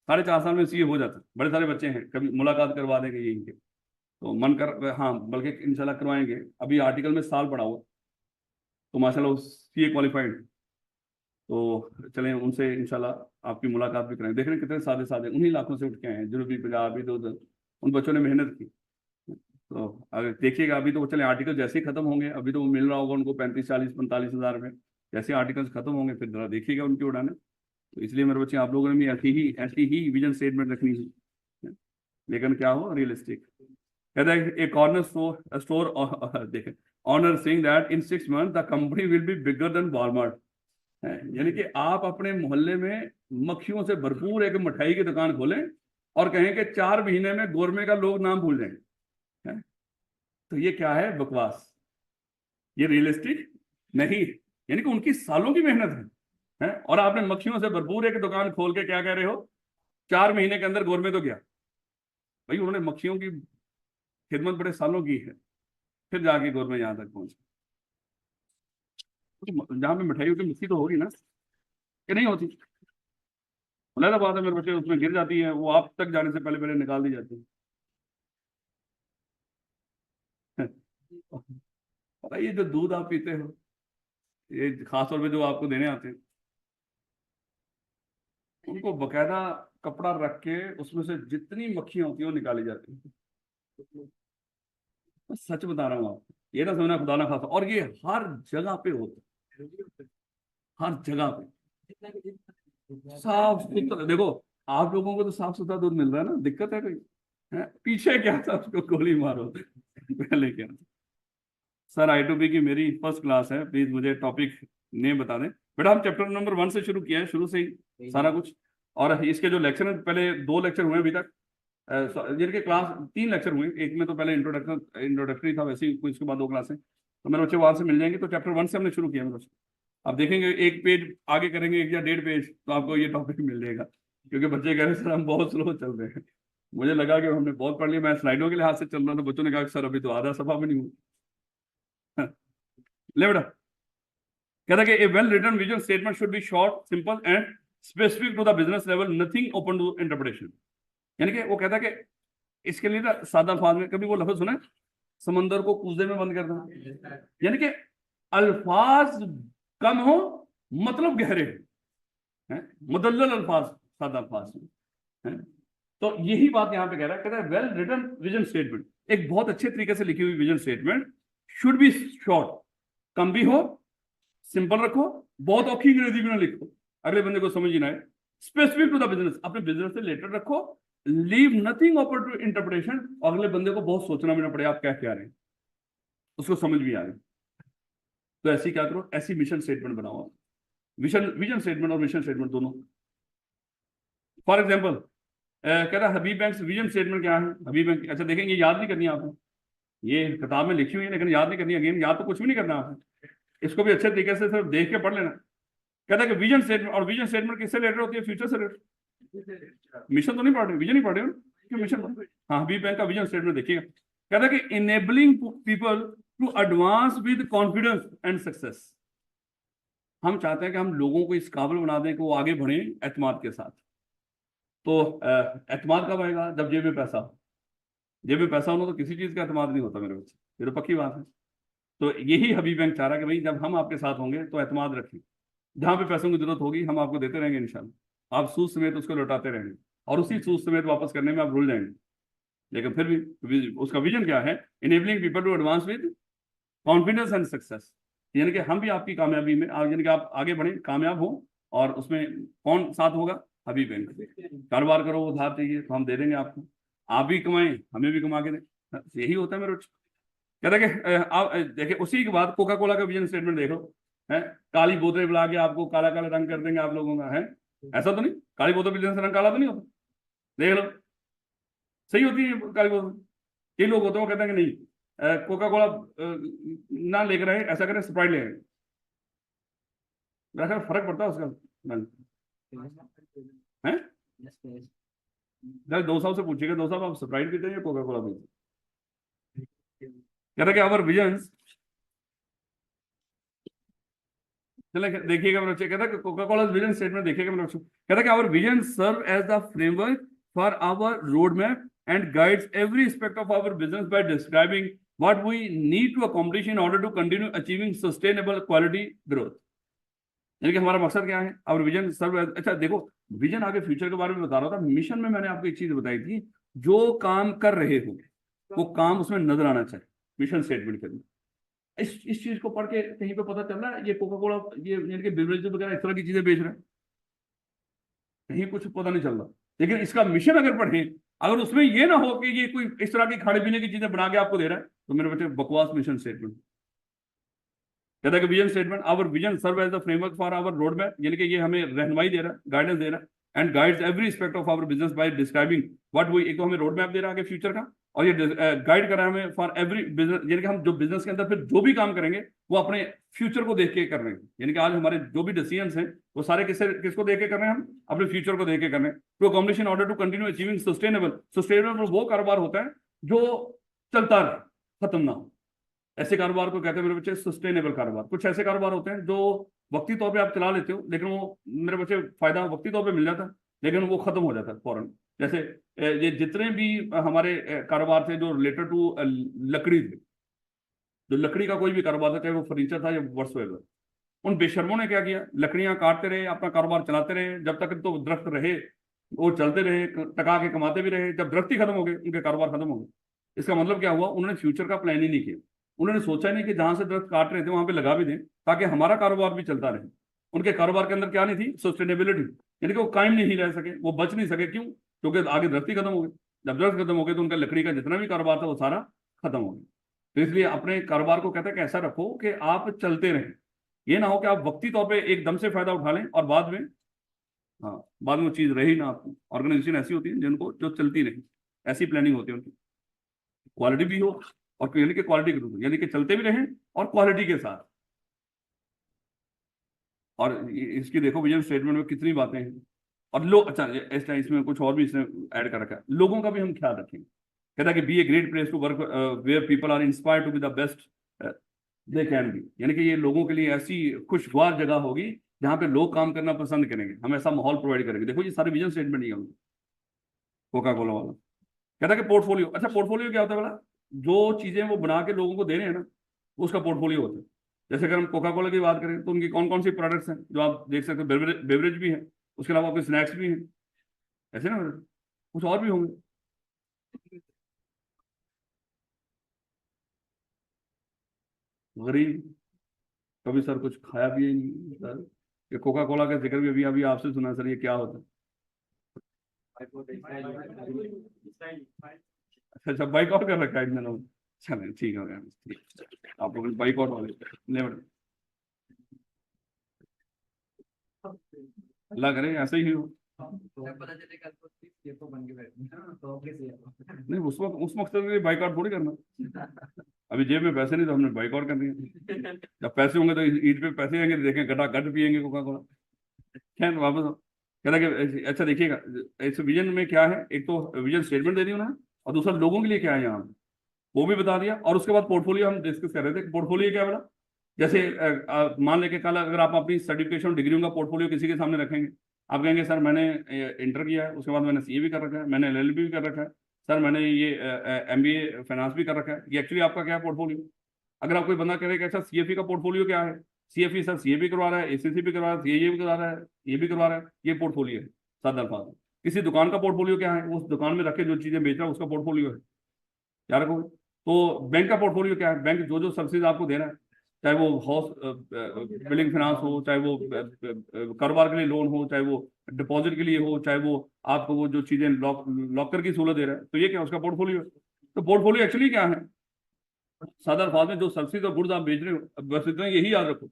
4.5 साल में सीए हो जाता है। बड़े सारे बच्चे हैं, कभी मुलाकात करवा देंगे ये इनके, तो मन कर, हाँ बल्कि इंशाल्लाह करवाएंगे। अभी आर्टिकल में साल पड़ा हुआ, तो माशाल्लाह सीए क्वालिफाइड। तो चलें उनसे इंशाल्लाह आपकी मुलाकात भी करेंगे। देख रहे हैं कितने सादे सादे, उन्हीं इलाकों से उठ के आए हैं, जनूबी पंजाब, इधर उधर। उन बच्चों ने मेहनत की। तो अगर देखिएगा, अभी तो वो चले आर्टिकल जैसे ही खत्म होंगे, अभी तो वो मिल रहा होगा उनको 35, 40, 45 हज़ार में। जैसे आर्टिकल्स खत्म होंगे फिर जरा देखिएगा उनकी उड़ाने। तो इसलिए मेरे बच्चे आप लोगों ने भी ऐसी ही विजन स्टेटमेंट रखनी है, लेकिन क्या हो? रियलिस्टिक। कहता है ए कॉर्नर स्टोर देखें owner saying that in 6 month the company will be bigger than Walmart. यानी कि आप अपने मोहल्ले में मक्खियों से भरपूर एक मिठाई की दुकान खोलें और कहें कि 4 महीने में गोरमे का लोग नाम भूल जाएंगे। तो ये क्या है? बकवास, ये रियलिस्टिक नहीं। यानी कि उनकी सालों की मेहनत है, और आपने मक्खियों से भरपूर एक दुकान खोल के क्या कह रहे हो? 4 महीने के अंदर गोरमे तो गया। भाई उन्होंने मक्खियों की खिदमत बड़े सालों की है, फिर जाके गोरमे यहां तक पहुंचे। तो जहां पे मिठाइयों की मिट्टी तो होगी ना, कि नहीं होती? अलग बात है, मेरे बच्चे उसमें गिर जाती है, वो आप तक जाने से पहले पहले निकाल दी जाती है। पता है, ये जो दूध आप पीते हो, ये खासतौर पे जो आपको देने आते हैं, उनको बकायदा कपड़ा रख के उसमें से जितनी मक्खियां होती हैं वो निकाली जाती है। मैं सच बता रहा हूँ आपको, ये ना समझना खुदा ना खासा, और ये हर जगह पे होता है। हर जगह पे साफ सुथरा। देखो आप लोगों को तो साफ सुथरा दूध मिल रहा है ना, दिक्कत है कोई? है पीछे क्या था, उसको गोली मारो। पहले क्या? सर I2P की मेरी फर्स्ट क्लास है, प्लीज मुझे टॉपिक नेम बता दें। बेटा हम चैप्टर नंबर 1 से शुरू किया है, शुरू से ही सारा कुछ। और इसके जो लेक्चर है, पहले 2 लेक्चर हुए अभी तक, जिनके क्लास 3 लेक्चर हुए। एक में तो पहले इंट्रोडक्टरी था, वैसे ही कोई उसके बाद 2 क्लासें, तो मेरे बच्चे वहां से मिल जाएंगे। तो चैप्टर 1 से हमने शुरू किया मेरे बच्चे। आप देखेंगे 1 पेज आगे करेंगे, 1 या 1.5 पेज, तो आपको ये टॉपिक मिल जाएगा। क्योंकि बच्चे कह रहे सर हम बहुत स्लो चल रहे हैं। मुझे लगा कि हमने बहुत पढ़ लिया, मैं स्लाइडों के लिहाज से चल रहा था, बच्चों ने कहा कि सर अभी तो आधा सफा में नहीं हुआ। ले बेटा, कहता है कि a well written vision statement should be short, simple and specific to the business level, nothing open to interpretation. यानी कि वो कहता है कि इसके लिए ना सादा अल्फाज में, कभी वो लफ्ज सुना है, समंदर को कूजे में बंद कर देना। यानी कि अल्फाज कम हो, मतलब गहरे हैं, मुदल्लल अल्फाज, सादा अल्फाज हैं। तो यही बात यहां पे कह रहा है, कहता है वेल रिटन विजन स्टेटमेंट, एक बहुत अच्छे तरीके से लिखी हुई vision statement should be short, कम भी हो, सिंपल रखो, बहुत औखी अंग्रेजी भी ना लिखो, अगले बंदे को समझ ही ना आए, स्पेसिफिक टू द बिजनेस, अपने बिजनेस से रिलेटेड रखो, leave nothing open to interpretation, अगले बंदे को बहुत सोचना भी ना पड़े आप क्या कह रहे हैं, उसको समझ भी आए। तो ऐसी क्या करो, ऐसी मिशन स्टेटमेंट बनाओ। विजन स्टेटमेंट और मिशन स्टेटमेंट दोनों। फॉर एग्जाम्पल कह रहा हबीब बैंक विजन स्टेटमेंट क्या है, हबीब बैंक, अच्छा देखेंगे, याद नहीं करनी आपको, ये किताब में लिखी हुई है लेकिन याद नहीं करनी। अगेन याद तो कुछ भी नहीं करना आपने, इसको भी अच्छे तरीके से सिर्फ देख के पढ़ लेना। कहता है कि विजन स्टेटमेंट, और विजन स्टेटमेंट किससे रिलेटेड होती है, फ्यूचर से रिलेटेड। मिशन तो नहीं पढ़ रहे, विजन ही पढ़ रहे हो क्यों, मिशन पढ़ रहे। हाँ हबीब बैंक का विजन स्टेटमेंट देखिएगा। कहता है कि enabling people to advance with confidence and success. हम चाहते हैं कि हम लोगों को इस काबिल बना दें कि वो आगे बढ़े एतमाद के साथ। तो एतमाद कब आएगा, जब जेब में पैसा हो। जेब में पैसा होना तो किसी चीज का एतमाद नहीं होता मेरे बच्चे, ये तो पक्की बात है। तो यही हबीब बैंक चाह रहा है कि भाई जब हम आपके साथ होंगे तो एतमाद रखें, जहां पे पैसों की जरूरत होगी हम आपको देते रहेंगे इंशाल्लाह, आप सूद समेत उसको लौटाते रहेंगे, और उसी सूद समेत वापस करने में आप भूल जाएंगे। लेकिन फिर भी उसका विजन क्या है, enabling people to advance with confidence and success, यानी कि हम भी आपकी कामयाबी में, यानी कि आप आगे बढ़े, कामयाब हो, और उसमें कौन साथ होगा, हबीब बैंक। कारोबार करो, उधार चाहिए तो हम दे देंगे आपको, आप भी कमाएं हमें भी कमा के दें, यही होता है मेरे। कहता है कि आप देखिए उसी के बाद कोका कोला का विजन स्टेटमेंट देखो, है काली बोतलें बुला के आपको काला काला रंग कर देंगे आप लोगों का, है ऐसा तो नहीं, काली बोतल पीने से रंग काला तो नहीं होता, देख लो सही होती है काली बोतल। कई लोग होते हैं वो कहते हैं कि नहीं कोका कोला ना लेकर आए, ऐसा करें स्प्राइट ले आए, मेरा ख्याल फर्क पड़ता है उसका रंग, है। दो साहब से पूछिएगा, दो साहब आप स्प्राइट पीते हैं या कोका कोला पीते हैं। कहता है कि अवर विजन्स, चले देखिएगा मेरे बच्चे, कहता है कि कोका कोला विजन स्टेटमेंट देखिएगा मेरे बच्चों। कहता है कि our vision serve as the framework for our road map and guides every aspect of our business by describing what we need to accomplish in order to continue achieving sustainable quality growth. यानी कि हमारा मकसद क्या है, आवर विजन सर्व एज, अच्छा देखो विजन आगे फ्यूचर के बारे में बता रहा था, मिशन में मैंने आपको एक चीज बताई थी, जो काम कर रहे हो वो काम उसमें नजर आना चाहिए मिशन स्टेटमेंट के अंदर। इस चीज को पढ़ के कहीं पे पता चल रहा है ये कोका कोला, ये यानी कि बेवरेजेस वगैरह इस तरह की चीजें बेच रहे हैं, कहीं कुछ पता नहीं चल रहा। लेकिन इसका मिशन अगर पढ़े, अगर उसमें ये ना हो कि ये कोई इस तरह की खाने पीने की चीजें बना के आपको दे रहा है, तो मेरे बच्चे बकवास मिशन स्टेटमेंट। कहता है कि vision statement, our vision serve as the framework for our road map, यानी कि ये हमें रहनुमाई दे रहा है, गाइडेंस दे रहा है, and guides every aspect of our business by describing what we, एक तो हमें रोड मैप दे रहा है आगे फ्यूचर का, और ये गाइड कर रहा है हमें फॉर एवरी बिजनेस, यानी कि हम जो बिजनेस के अंदर फिर जो भी काम करेंगे वो अपने फ्यूचर को देख के कर रहे हैं। यानी कि आज हमारे जो भी डिसीजंस हैं वो सारे किसको देख के कर रहे हैं, हम अपने फ्यूचर को देख के कर रहे हैं। To accomplish in order to continue achieving sustainable, sustainable वो कारोबार होता है जो चलता रहे, खत्म ना हो, ऐसे कारोबार को कहते हैं मेरे बच्चे सस्टेनेबल कारोबार। कुछ ऐसे कारोबार होते हैं जो वक्ती तौर पे आप चला लेते हो, लेकिन वो मेरे बच्चे फायदा वक्ती तौर पे मिल जाता है लेकिन वो खत्म हो जाता है फौरन। जैसे ये जितने भी हमारे कारोबार थे जो रिलेटेड टू लकड़ी थे, जो लकड़ी का कोई भी कारोबार था, चाहे वो फर्नीचर था या व्हाट्सएवर, उन बेशर्मों ने क्या किया, लकड़ियां काटते रहे, अपना कारोबार चलाते रहे, जब तक तो दरख्त रहे वो चलते रहे, टका के कमाते भी रहे, जब दरख्त ही खत्म हो गए उनके कारोबार खत्म हो गए। इसका मतलब क्या हुआ, उन्होंने फ्यूचर का प्लान ही नहीं किया, उन्होंने सोचा नहीं कि जहां से दरख्त काट रहे थे वहां पे लगा भी दें ताकि हमारा कारोबार भी चलता रहे। उनके कारोबार के अंदर क्या नहीं थी, सस्टेनेबिलिटी, यानी कि वो कायम नहीं रह सके, वो बच नहीं सके। क्यों? क्योंकि आगे दरख्त ही खत्म हो गए। जब दरख्त खत्म हो गए तो उनका लकड़ी का जितना भी कारोबार था वो सारा खत्म हो गया। तो इसलिए अपने कारोबार को कहते हैं कि ऐसा रखो कि आप चलते रहें। ये ना हो कि आप वक्ती तौर पे एकदम से फायदा उठा लें और बाद में, हाँ, बाद में वो चीज रही ना आपको। ऑर्गेनाइजेशन ऐसी होती है जिनको जो चलती नहीं, ऐसी प्लानिंग होती है उनकी, क्वालिटी भी हो, और यानी कि क्वालिटी के रूप, यानी कि चलते भी रहें और क्वालिटी के साथ। और इसकी देखो विजन स्टेटमेंट में कितनी बातें हैं। और लोग, अच्छा, इसमें कुछ और भी इसने ऐड कर रखा है, लोगों का भी हम ख्याल रखें। कहता है कि be a great place to work where people are inspired to be the best they can be, यानी कि ये लोगों के लिए ऐसी खुशगवार जगह होगी जहां पे लोग काम करना पसंद करेंगे, हम ऐसा माहौल प्रोवाइड करेंगे। देखो ये सारे विजन स्टेटमेंट ही है कोका कोला वाला। कहता है कि पोर्टफोलियो, अच्छा पोर्टफोलियो क्या होता है बोला? जो चीजें वो बना के लोगों को दे रहे हैं ना, वो उसका पोर्टफोलियो होता है। जैसे अगर हम कोका कोला की बात करें तो उनकी कौन कौन सी प्रोडक्ट्स हैं जो आप देख सकते हो, बेवरेज भी है, उसके अलावा आपके स्नैक्स भी हैं, ऐसे ना, कुछ और भी होंगे। गरीब, कभी सर कुछ खाया भी नहीं सर। ये कोका कोला का जिक्र भी अभी अभी आपसे सुना सर, ये क्या होता है? अच्छा अच्छा, बाइक आउट कर रखा है इन दिनों। चले ठीक हो गया, ठीक। आप लोग बाइक आउट वाले लेवल, अल्लाह करे ऐसे ही हो। नहीं, उस मकसद के लिए बाइक आउट थोड़ी करना। अभी जेब में पैसे नहीं तो हमने बाइक आउट कर दिया। जब पैसे होंगे तो ईद पे पैसे आएंगे तो देखें गटा गट पियेंगे कोका कोला। खैर वापस आओ। कह रहा कि अच्छा देखिएगा, इस विजन में क्या है, एक तो विजन स्टेटमेंट दे दी उन्होंने, और दूसरा लोगों के लिए क्या है यहाँ पे, वो भी बता दिया। और उसके बाद पोर्टफोलियो हम डिस्कस कर रहे थे, पोर्टफोलियो क्या बोला? जैसे मान लेके कल अगर आप अपनी सर्टिफिकेशन डिग्रियों का पोर्टफोलियो किसी के सामने रखेंगे, आप कहेंगे सर मैंने इंटर किया है, उसके बाद मैंने सीए भी कर रखा है, मैंने एलएलबी भी कर रखा है, सर मैंने ये एमबीए फाइनेंस भी कर रखा है। ये एक्चुअली आपका क्या है? पोर्टफोलियो। अगर आप कोई बंदा कहे कि अच्छा सीएफई का पोर्टफोलियो क्या है, सीएफई सर सीए भी करवा रहा है, एसीसी भी करवा रहा है, सीए भी करवा रहा है, ये भी करवा रहा है, ये पोर्टफोलियो है। सादा अल्फाज में, किसी दुकान का पोर्टफोलियो क्या है? उस दुकान में रख के जो चीजें बेच रहा है उसका पोर्टफोलियो है, याद रखोगे। तो बैंक का पोर्टफोलियो क्या है? बैंक जो जो सर्विसेज आपको दे रहा है, चाहे वो हाउस बिल्डिंग फाइनेंस हो, चाहे वो कारोबार के लिए लोन हो, चाहे वो डिपॉजिट के लिए हो, चाहे वो आपको वो जो चीजें लॉकर की सहूलत दे रहा है, तो ये क्या उसका पोर्टफोलियो है। तो पोर्टफोलियो एक्चुअली क्या है? सादा अल्फाज में जो सर्विसेज और गुड्स आप बेच रहे हो, बस इतना यही याद रखो,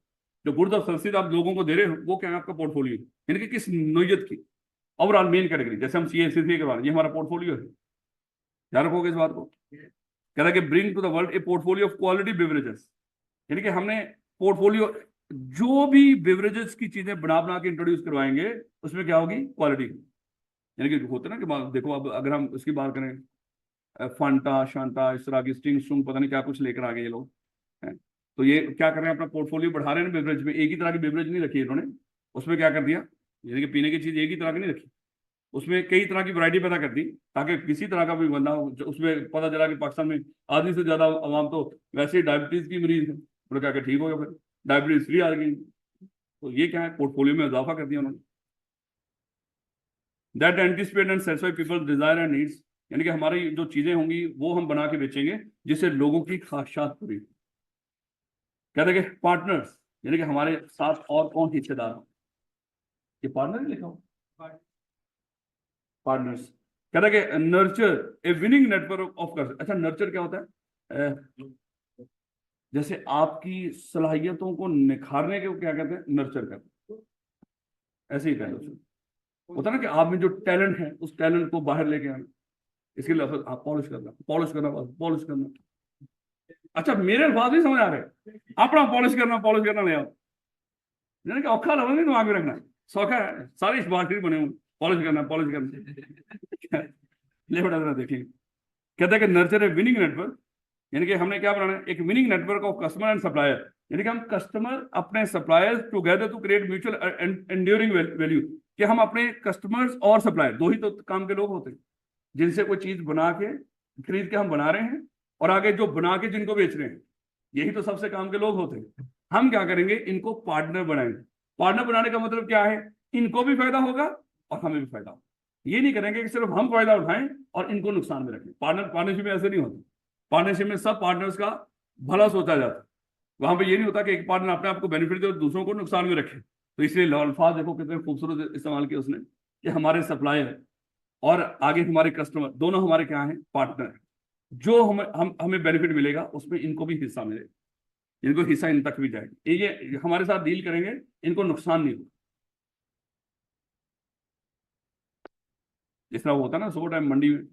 जो गुड्स और सर्विसेज आप लोगों को दे रहे हो वो क्या है? आपका पोर्टफोलियो, यानी कि किस नोयत की ओवरऑल मेन कैटेगरी। जैसे हम सीए सी करवा रहे हैं, ये हमारा पोर्टफोलियो है, याद रखोगे इस बात को। कह रहा है कि bring to the world a portfolio of quality beverages, यानी कि हमने पोर्टफोलियो, जो भी बेवरेजेस की चीजें बना बना के इंट्रोड्यूस करवाएंगे उसमें क्या होगी? क्वालिटी। यानी कि होता है ना कि देखो, अब अगर हम इसकी बात करें, फंटा शांता इस तरह की स्टिंग स्ट्रूंग पता नहीं क्या कुछ लेकर आ गए ये लोग हैं। तो ये क्या कर रहे हैं? अपना पोर्टफोलियो बढ़ा रहे हैं बेवरेज में। एक ही तरह की बेवरेज नहीं रखी इन्होंने, उसमें क्या कर दिया, यानी कि पीने की चीज एक ही तरह की नहीं रखी, उसमें कई तरह की वैरायटी पैदा कर दी, ताकि किसी तरह का भी बंदा उसमें पता चला कि पाकिस्तान में आधी से ज्यादा आवाम तो वैसे ही डायबिटीज की मरीज है, उन्होंने कहा कि ठीक हो गया, फिर डायबिटीज फ्री आ गई। तो ये क्या है? पोर्टफोलियो में इजाफा कर दिया उन्होंने। That anticipate and satisfy people desire and needs, यानी कि हमारी जो चीजें होंगी वो हम बना के बेचेंगे जिससे लोगों की ख्वाहिशात पूरी। कहते हैं कि पार्टनर्स, यानी कि हमारे साथ और कौन हिस्सेदार हो, ये पार्टनर ही लिखा हो, पार्टनर्स। कहता है कि nurture A winning network of कर। अच्छा, नर्चर क्या होता है? जैसे आपकी सलाहियतों को निखारने के, क्या कहते हैं? नर्चर करते हैं, ऐसे ही कहते हैं। होता है ना कि आप में जो टैलेंट है उस टैलेंट को बाहर लेके आना, इसके लिए आप पॉलिश करना, पॉलिश करना, पॉलिश करना। अच्छा, मेरे अल्फाज नहीं समझ आ रहे, अपना पॉलिश करना ले आओ, यानी कि औखा लफ्ज नहीं दिमाग में रखना, सौखा है, सारे स्मार्ट बने हुए, पॉलिश करना, पॉलिश करना। ले बड़ा जरा देखिए, कहता है कि नर्चर है विनिंग नेटवर्क, यानी कि हमने क्या बनाना है? एक winning network of customer and supplier, यानी कि हम कस्टमर अपने suppliers together to create mutual enduring value, कि हम अपने कस्टमर्स और सप्लायर, दो ही तो काम के लोग होते हैं जिनसे कोई चीज बना के खरीद के हम बना रहे हैं, और आगे जो बना के जिनको बेच रहे हैं, यही तो सबसे काम के लोग होते हैं। हम क्या करेंगे? इनको पार्टनर बनाएंगे। पार्टनर बनाने का मतलब क्या है? इनको भी फायदा होगा और हमें भी फायदा होगा। ये नहीं करेंगे कि सिर्फ हम फायदा उठाएं और इनको नुकसान में रखें। पार्टनरशिप में ऐसे नहीं होता। पार्टनरशिप में सब पार्टनर्स का भला सोचा जाता है। वहां पे ये नहीं होता कि एक पार्टनर अपने आप को बेनिफिट दे और दूसरों को नुकसान में रखे। तो इसलिए अल्फाज देखो कितने खूबसूरत इस्तेमाल किए उसने कि हमारे सप्लायर और आगे हमारे कस्टमर दोनों हमारे क्या हैं, पार्टनर। जो हमें बेनिफिट मिलेगा उसमें इनको भी हिस्सा मिलेगा, इनको हिस्सा इन तक भी जाएगा। ये हमारे साथ डील करेंगे, इनको नुकसान नहीं होगा। जिस तरह वो होता है ना, सुबह टाइम मंडी में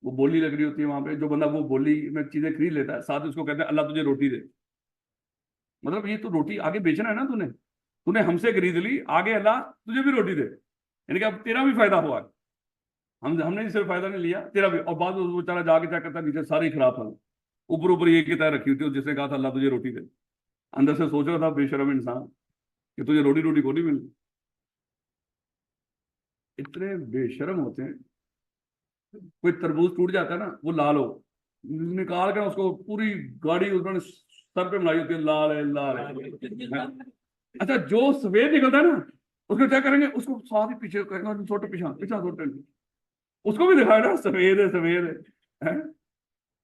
वो बोली लग रही होती है, वहां पे जो बंदा वो बोली में चीजें खरीद लेता है, साथ उसको कहते हैं अल्लाह तुझे रोटी दे। मतलब ये तो रोटी आगे बेचना है ना, तूने तूने हमसे खरीद ली, आगे अल्लाह तुझे भी रोटी दे, यानी कि अब तेरा भी फायदा हुआ। हमने ही सिर्फ फायदा नहीं लिया, तेरा भी। और बाद में वो बेचारा जाके क्या करता है, नीचे सारी खराब था, ऊपर ऊपर ये किताब रखी हुई थी जिसने कहा था अल्लाह तुझे रोटी दे, अंदर से सोच रहा था बेशरम इंसान कि तुझे रोटी रोटी को नहीं मिल। इतने बेशरम होते हैं। कोई तरबूज टूट जाता है ना, वो लाल हो, निकाल कर उसको पूरी गाड़ी उन्होंने सर पे मलाई होती है, लाल है लाल है। अच्छा जो सफेद निकलता है ना, उसको क्या करेंगे, उसको साथ ही पीछे करेंगे, छोटे पीछा पीछा छोटे, उसको भी दिखाया ना सफेद है सफेद है।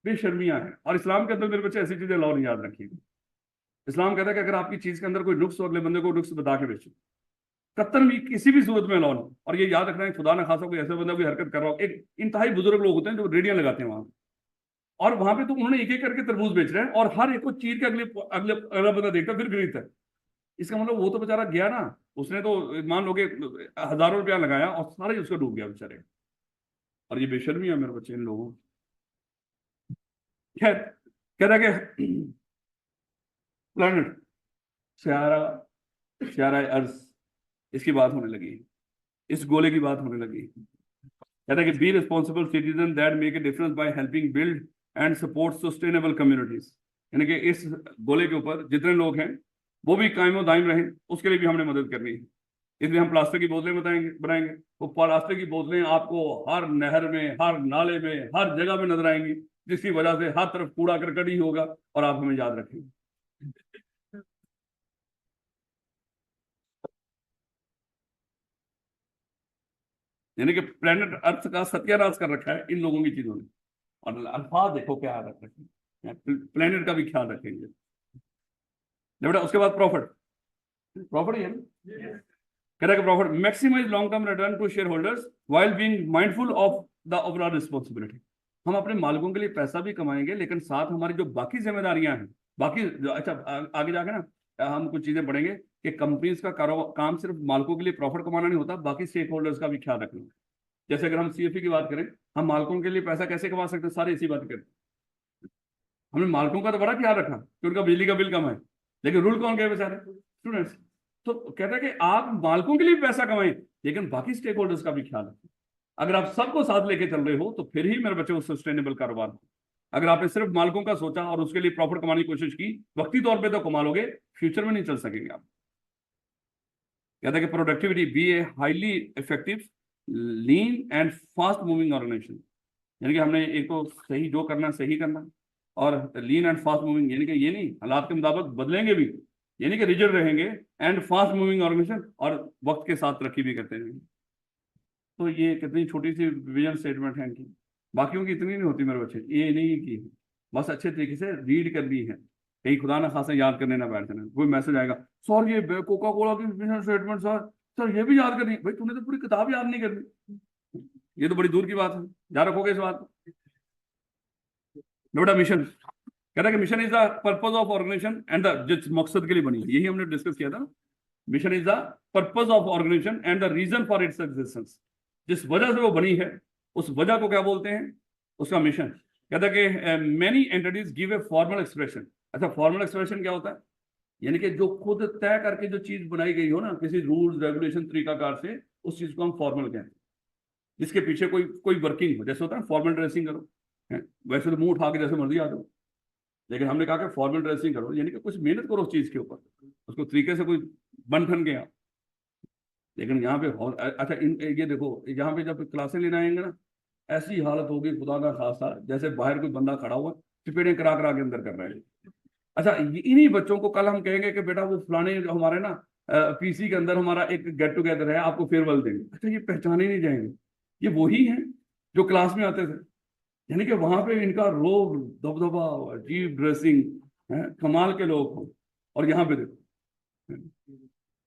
बेशर्मियां है। और इस्लाम के अंदर मेरे बच्चे ऐसी चीजें अलाउ नहीं, याद रखिएगा। इस्लाम कहता है कि अगर आपकी चीज के अंदर कोई नुक्स हो, अगले बंदे को नुक्स बता के बेचो, कत्तन भी किसी भी सूरत में अलाउ नहीं। और ये याद रखना है, खुदा ना खासा कोई ऐसा बंदा कोई हरकत कर रहा हो, एक इंतहाई बुजुर्ग लोग होते हैं जो रेडियां लगाते हैं वहां, और वहां पे तो उन्होंने एक एक करके तरबूज बेच रहे हैं, और हर एक को चीर के अगले अगले अगला बंदा देखता फिर खरीदता है। इसका मतलब वो तो बेचारा गया ना, उसने तो मान लो कि हजारों रुपया लगाया और सारा ही उसका डूब गया बेचारे। और ये बेशर्मी है मेरे बच्चे इन लोगों। खैर, कह रहा कि प्लैनेट, स्यारा, स्यारा अर्थ, इसकी बात होने लगी, इस गोले की बात होने लगी। कहता है कि be responsible citizen that make a difference by helping build and support sustainable communities. यानी कि इस गोले के ऊपर जितने लोग हैं वो भी कायम दायम रहें, उसके लिए भी हमने मदद करनी है। इसलिए हम प्लास्टिक की बोतलें बनाएंगे। वो प्लास्टिक की बोतलें आपको हर नहर में, हर नाले में, हर जगह में नजर आएंगी, जिसकी वजह से हर तरफ कूड़ा करकट ही होगा। और आप हमें याद रखेंगे। यानी कि प्लेनेट अर्थ का सत्यानाश कर रखा है इन लोगों की चीजों ने। और अल्फाज देखो क्या याद रखेंगे, प्लेनेट का भी ख्याल रखेंगे। बेटा उसके बाद प्रॉफिट, प्रॉफिट ही है ना। कह रहा है कि profit maximize long term return to shareholders while being mindful of the overall responsibility. हम अपने मालिकों के लिए पैसा भी कमाएंगे, लेकिन साथ हमारी जो बाकी जिम्मेदारियां हैं, बाकी अच्छा आगे जाके ना हम कुछ चीजें पढ़ेंगे कि कंपनीज का काम सिर्फ मालिकों के लिए प्रॉफिट कमाना नहीं होता, बाकी स्टेक होल्डर्स का भी ख्याल रखना। जैसे अगर हम सीएफई की बात करें, हम मालिकों के लिए पैसा कैसे कमा सकते हैं, सारे इसी बात करें। हमने मालिकों का तो बड़ा ख्याल रखा कि उनका बिजली का बिल कम है, लेकिन रूल कौन गए बेचारे, स्टूडेंट्स। तो कहता है कि आप मालिकों के लिए पैसा कमाएं, लेकिन बाकी स्टेक होल्डर्स का भी ख्याल रखें। अगर आप सबको साथ लेके चल रहे हो तो फिर ही मेरे बच्चे वो सस्टेनेबल कारोबार हो। अगर आपने सिर्फ मालिकों का सोचा और उसके लिए प्रॉफिट कमाने की कोशिश की, वक्ती तौर पे तो कमा लोगे, फ्यूचर में नहीं चल सकेंगे आप। कहता है कि productivity be a highly effective lean and fast moving organization. यानी कि हमने एक तो सही जो करना सही करना, और लीन एंड फास्ट मूविंग, यानी कि ये नहीं हालात के मुताबिक बदलेंगे भी, यानी कि रिजिड रहेंगे, एंड फास्ट मूविंग ऑर्गेनाइजेशन, और वक्त के साथ तरक्की भी करते रहेंगे। तो ये कितनी छोटी सी विजन स्टेटमेंट है इनकी, बाकियों की इतनी नहीं होती मेरे बच्चे, ये नहीं की है, बस अच्छे तरीके से रीड कर ली है, कहीं खुदा ना खासा याद करने ना बैठ जाना। कोई मैसेज आएगा, सर ये कोका कोला की विजन स्टेटमेंट, सर सर ये भी याद करनी है। भाई तूने तो पूरी किताब याद नहीं करनी, ये तो बड़ी दूर की बात है, याद रखोगे इस बात को। बेटा मिशन, कह रहा है कि mission is the purpose of organization and the, जिस मकसद के लिए बनी है, यही हमने डिस्कस किया था। Mission is the purpose of organization and the reason for its existence. जिस वजह से वो बनी है उस वजह को क्या बोलते हैं, उसका मिशन। कहता है कि many entities give a formal expression. अच्छा फॉर्मल एक्सप्रेशन क्या होता है, यानी कि जो खुद तय करके जो चीज बनाई गई हो ना, किसी रूल्स रेगुलेशन तरीकाकार से, उस चीज को हम फॉर्मल कहते हैं। जिसके पीछे कोई कोई वर्किंग हो, जैसे होता है फॉर्मल ड्रेसिंग करो, वैसे तो मुंह उठा के जैसे मर्जी आ जाओ, लेकिन हमने कहा कि फॉर्मल ड्रेसिंग करो, यानी कि कुछ मेहनत करो उस चीज के ऊपर, उसको तरीके से कोई बन ठन गया। लेकिन यहाँ पे अच्छा ये देखो, यहाँ पे जब क्लासें लेने आएंगे ना, ऐसी हालत होगी खुदा का खासा, जैसे बाहर कोई बंदा खड़ा हुआ चपेड़े करा करा के अंदर कर रहा है। अच्छा इन्हीं बच्चों को कल हम कहेंगे कि बेटा वो फलाने जो हमारे ना पीसी के अंदर हमारा एक गेट टुगेदर है, आपको फेयरवेल देंगे। अच्छा ये पहचाने नहीं जाएंगे, ये वही हैं जो क्लास में आते थे। यानी कि वहां पे इनका रोब दबदबा, अजीब ड्रेसिंग है, कमाल के लोग हो। और यहाँ पे देखो,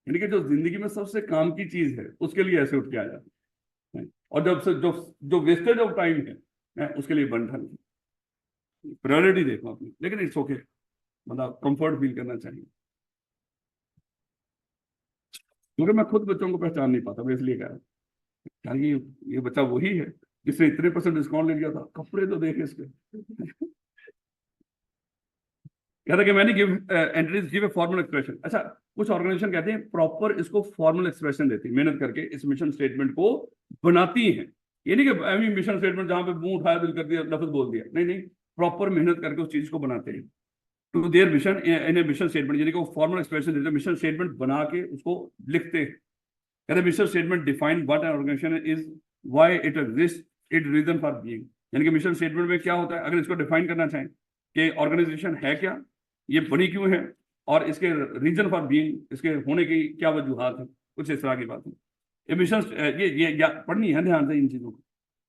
यानी कि जो जिंदगी में सबसे काम की चीज है उसके लिए ऐसे उठ के आ जाते हैं, और जब से जो जो वेस्टेज ऑफ टाइम है उसके लिए बंधन। प्रायोरिटी देखो अपनी, लेकिन इट्स ओके, मतलब कंफर्ट फील करना चाहिए। क्योंकि मैं खुद बच्चों को पहचान नहीं पाता, मैं इसलिए कह रहा हूँ यार ये बच्चा वही है जिसने इतने % डिस्काउंट ले लिया था, कपड़े तो देखे इसके। कहता कि मैंने give entries give a formal expression. अच्छा, कुछ ऑर्गेनाइजेशन कहते हैं प्रॉपर इसको फॉर्मल एक्सप्रेशन देती है, मेहनत करके इस मिशन स्टेटमेंट को बनाती हैं। ये नहीं कि मिशन स्टेटमेंट जहां पे मुंह उठाया, दिल कर दिया, लफ्ज बोल दिया, नहीं नहीं, प्रॉपर मेहनत करके उस चीज को बनाते हैं। To their mission in a mission statement, यानी कि वो फॉर्मल एक्सप्रेशन देते हैं, मिशन स्टेटमेंट बना के उसको लिखते हैं। कहते हैं mission statement define what an organization is, why it exist, it reason for being. यानी कि मिशन स्टेटमेंट में क्या होता है, अगर इसको डिफाइन करना चाहें कि ऑर्गेनाइजेशन है क्या, ये बनी क्यों है, और इसके रीजन फॉर बीइंग, इसके होने की क्या वजूहत है, कुछ इस तरह की बात है। ये मिशन ये पढ़नी है ध्यान से इन चीजों को।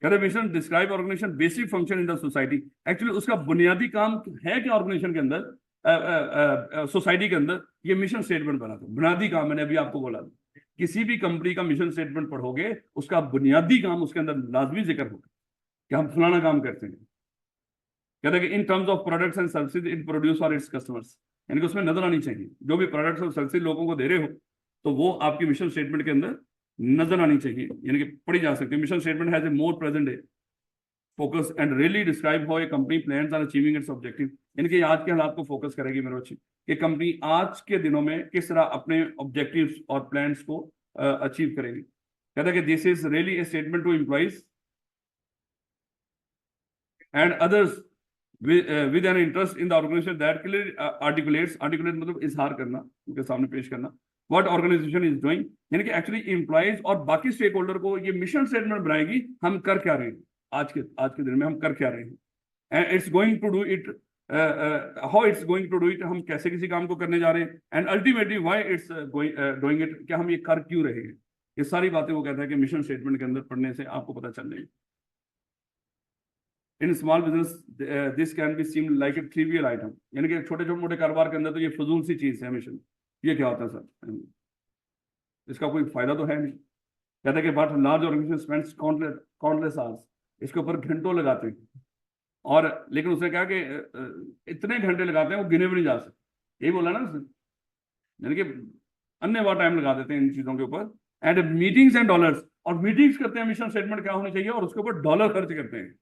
कहते mission describe organization basic function in the society. Actually उसका बुनियादी काम है कि ऑर्गेनाइजेशन के अंदर, सोसाइटी के अंदर, ये मिशन स्टेटमेंट बनाते हैं। बुनियादी काम मैंने अभी आपको बोला, किसी भी कंपनी का मिशन स्टेटमेंट पढ़ोगे, उसका बुनियादी काम उसके अंदर लाजमी जिक्र होगा कि हम फलाना काम करते हैं। कहते हैं कि in terms of products and services it produce for its customers, यानी कि उसमें नजर आनी चाहिए जो भी प्रोडक्ट्स और सर्विसेज लोगों को दे रहे हो, तो वो आपकी मिशन स्टेटमेंट के अंदर नजर आनी चाहिए, यानी कि पढ़ी जा सकती है। Mission statement has a more present day focus and really describe how a company plans on achieving it's objective, यानी कि आज के हालात को फोकस करेगी मेरे बच्चे कि कंपनी आज के दिनों में किस तरह अपने ऑब्जेक्टिव्स और प्लान्स को अचीव करेगी। कहता है कि this is really a statement to employees and others with an interest in the organization that clearly articulate मतलब इजहार करना, उनके सामने पेश करना what organization is doing, यानी कि एक्चुअली एम्प्लॉइज और बाकी स्टेक होल्डर को ये मिशन स्टेटमेंट बनाएगी, हम कर क्या रहे हैं आज के दिन में, हम कर क्या रहे हैं, and it's going to do it, how it's going to do it, हम कैसे किसी काम को करने जा रहे हैं, and ultimately why it's doing it, क्या हम ये कर क्यों रहे हैं। ये सारी बातें वो कहता है कि मिशन स्टेटमेंट के अंदर पढ़ने से आपको पता चल जाएगी। In small business this can be seem like a trivial item, यानी कि छोटे छोटे मोटे कारोबार के अंदर तो ये फजूल सी चीज है मिशन, ये क्या होता है सर, इसका कोई फायदा तो है नहीं। कहता है कि but large organization spends countless hours, इसके ऊपर घंटों लगाते हैं, और लेकिन उसने कहा कि इतने घंटे लगाते हैं वो गिने भी नहीं जा सकते, यही बोला ना उसने, यानी कि अन्य बार टाइम लगा देते हैं इन चीजों के ऊपर। एंड मीटिंग्स एंड डॉलर्स, और मीटिंग्स करते हैं मिशन स्टेटमेंट क्या होनी चाहिए, और उसके ऊपर डॉलर खर्च करते हैं।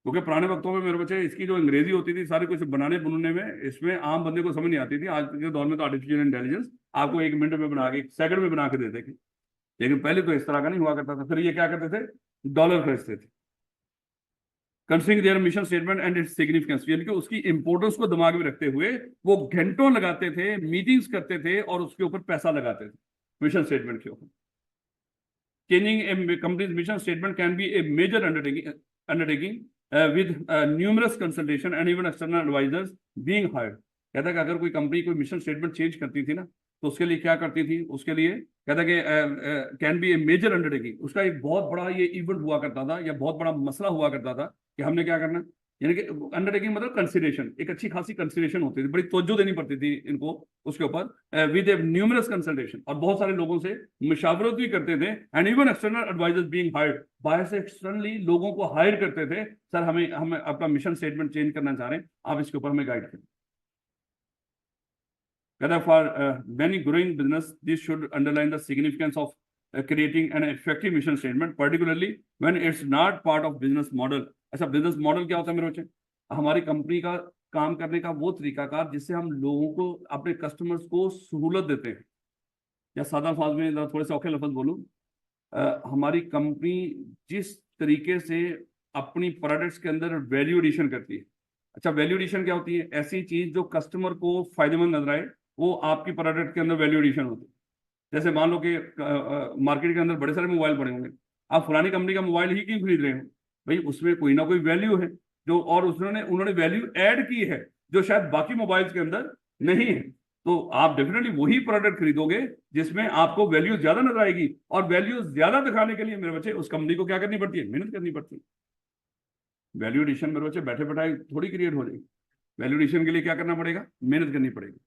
क्योंकि पुराने वक्तों में मेरे बच्चे इसकी जो अंग्रेजी होती थी सारी कुछ बनाने बुनने में, इसमें आम बंदे को समझ नहीं आती थी। आज के दौर में तो आर्टिफिशियल इंटेलिजेंस आपको 1 मिनट में बना के, 1 सेकंड में बना के देते थे, लेकिन पहले तो इस तरह का नहीं हुआ करता था। फिर ये क्या करते थे, डॉलर खर्चते थे। Considering there mission statement and its significance, यानी कि उसकी इंपोर्टेंस को दिमाग में रखते हुए वो घंटों लगाते थे, मीटिंग्स करते थे, और उसके ऊपर पैसा लगाते थे मिशन स्टेटमेंट के ऊपर। Changing a company's mission statement can be a major undertaking with numerous consultation and even external advisors being hired। कहता है कि अगर कोई कंपनी कोई मिशन स्टेटमेंट चेंज करती थी ना, तो उसके लिए क्या करती थी, उसके लिए कहता है कि can be a major undertaking, उसका एक बहुत बड़ा ये इवेंट हुआ करता था, या बहुत बड़ा मसला हुआ करता था कि हमने क्या करना, यानी कि अंडरटेकिंग मतलब कंसिडरेशन, एक अच्छी खासी कंसिडरेशन होती थी, बड़ी तवज्जो देनी पड़ती थी इनको उसके ऊपर, विद न्यूमरस कंसल्टेशन, और बहुत सारे लोगों से मशावरत भी करते थे, and even external advisers being hired, बाहर से एक्सटर्नली लोगों को हायर करते थे, सर हमें अपना मिशन स्टेटमेंट चेंज करना चाह रहे हैं, आप इसके ऊपर हमें गाइड करें। कहता है for many growing business this should underline the significance of creating an effective mission statement, particularly when it's not part of business model। अच्छा, बिजनेस मॉडल क्या होता है मेरे बच्चे, हमारी कंपनी का काम करने का वो तरीकाकार जिससे हम लोगों को, अपने कस्टमर्स को सहूलत देते हैं, या सादा अल्फाज में थोड़े से औखे लफ्ज बोलूं, हमारी कंपनी जिस तरीके से अपनी प्रोडक्ट्स के अंदर वैल्यू एडिशन करती है। अच्छा, वैल्यू एडिशन क्या होती है, ऐसी चीज जो कस्टमर को फायदेमंद नजर आए, वो आपकी प्रोडक्ट के अंदर वैल्यू एडिशन होती है। जैसे मान लो कि मार्केट के अंदर बड़े सारे मोबाइल पड़े होंगे, आप फलानी कंपनी का मोबाइल ही क्यों खरीद रहे हो, भाई उसमें कोई ना कोई वैल्यू है जो, और उन्होंने वैल्यू ऐड की है जो शायद बाकी मोबाइल्स के अंदर नहीं है, तो आप डेफिनेटली वही प्रोडक्ट खरीदोगे जिसमें आपको वैल्यू ज्यादा नजर आएगी। और वैल्यू ज्यादा दिखाने के लिए मेरे बच्चे उस कंपनी को क्या करनी पड़ती है, मेहनत करनी पड़ती है। वैल्यू एडिशन मेरे बच्चे बैठे बैठाए थोड़ी क्रिएट हो जाएगी, वैल्यू एडिशन के लिए क्या करना पड़ेगा, मेहनत करनी पड़ेगी।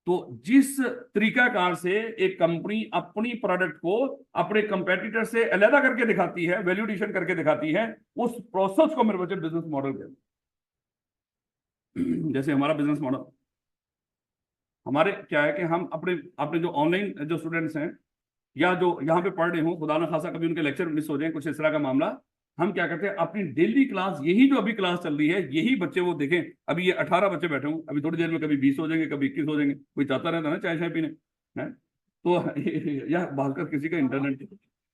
तो जिस तरीकाकार से एक कंपनी अपनी प्रोडक्ट को अपने कंपेटिटर से अलग करके दिखाती है, वैल्यूएडिशन करके दिखाती है, उस प्रोसेस को मेरे बच्चे बिजनेस मॉडल कहते हैं। जैसे हमारा बिजनेस मॉडल, हमारे क्या है कि हम अपने अपने जो ऑनलाइन जो स्टूडेंट्स हैं या जो यहाँ पे पढ़ रहे हो, खुदा ना खासा कभी उनके लेक्चर मिस हो जाए, कुछ इस तरह का मामला, हम क्या करते हैं अपनी डेली क्लास, यही जो अभी क्लास चल रही है, यही बच्चे वो देखें। अभी ये 18 बच्चे बैठे हों, अभी थोड़ी देर में कभी 20 हो जाएंगे, कभी 21 हो जाएंगे, कोई चाहता रहता है ना चाय शाय पीने, है तो या भागकर किसी का इंटरनेट,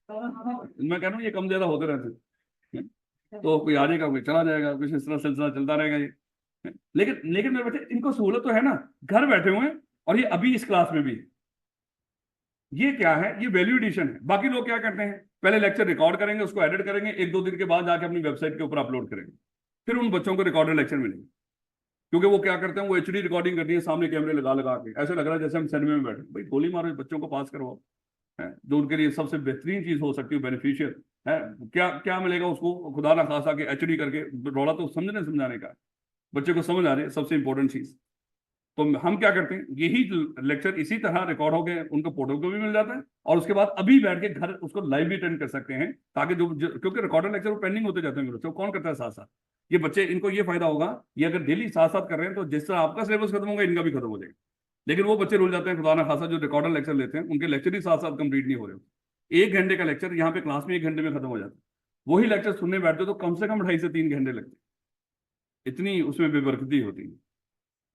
मैं कह रहा हूँ ये कम ज्यादा होते रहते हैं। तो कोई आ जाएगा, कोई चला जाएगा, कुछ इस तरह सिलसिला चलता रहेगा ये। लेकिन मेरे बच्चे, इनको सहूलत तो है ना, घर बैठे हुए हैं, और ये अभी इस क्लास में भी। ये क्या है, ये वैल्यू एडिशन है। बाकी लोग क्या करते हैं, पहले लेक्चर रिकॉर्ड करेंगे, उसको एडिट करेंगे, एक दो दिन के बाद जाके अपनी वेबसाइट के ऊपर अपलोड करेंगे, फिर उन बच्चों को रिकॉर्डेड लेक्चर मिलेंगे। क्योंकि वो क्या करते हैं, वो एचडी रिकॉर्डिंग करनी है, सामने कैमरे लगा लगा के, ऐसे लग रहा है जैसे हम सिनेमा में बैठे। भाई गोली मारो, बच्चों को पास करवाओ, है जो उनके लिए सबसे बेहतरीन चीज हो सकती है, बेनिफिशियल है। क्या क्या मिलेगा उसको, खुदा ना खासा के एचडी करके, रौला तो समझने समझाने का, बच्चे को समझ आ रही है सबसे इंपॉर्टेंट चीज। तो हम क्या करते हैं, यही लेक्चर इसी तरह रिकॉर्ड हो गए, उनको पोर्टल को भी मिल जाता है, और उसके बाद अभी बैठ के घर उसको लाइव भी अटेंड कर सकते हैं, ताकि क्योंकि रिकॉर्डेड लेक्चर वो पेंडिंग होते जाते हैं मेरे, तो कौन करता है साथ साथ, ये बच्चे, इनको ये फायदा होगा, ये अगर डेली साथ साथ कर रहे हैं, तो जिस तरह आपका सिलेबस खत्म होगा, इनका भी खत्म हो जाएगा। लेकिन वो बच्चे रुल जाते हैं, खुदा ना खासा, जो रिकॉर्डेड लेक्चर लेते हैं, उनके लेक्चर ही साथ साथ कंप्लीट नहीं हो रहे। 1 घंटे का लेक्चर यहाँ पे क्लास में 1 घंटे में खत्म हो जाता है, वही लेक्चर सुनने बैठते तो कम से कम 2.5 से 3 घंटे लगते, इतनी उसमें बेबरकती होती है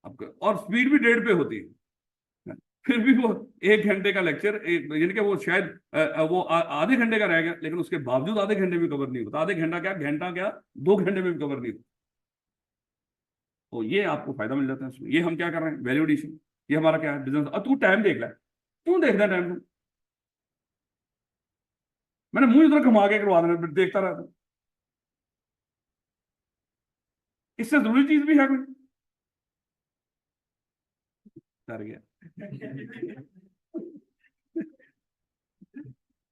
आपका, और स्पीड भी 1.5 पे होती है। फिर भी वो 1 घंटे का लेक्चर, यानी कि वो शायद वो आधे घंटे का रह गया, लेकिन उसके बावजूद आधे घंटे में कवर नहीं होता, आधे घंटा क्या, घंटा क्या, 2 घंटे में भी कवर नहीं होता। तो ये आपको फायदा मिल जाता है उसमें। ये हम क्या कर रहे हैं, वैल्यू एडिशन, ये हमारा क्या है, बिजनेस। अब तू टाइम देख ले, क्यों देखना टाइम को, मैंने मुंह इधर घुमा के करवा देना, देखता रहता, इससे जरूरी चीज भी है कोई, डर गया।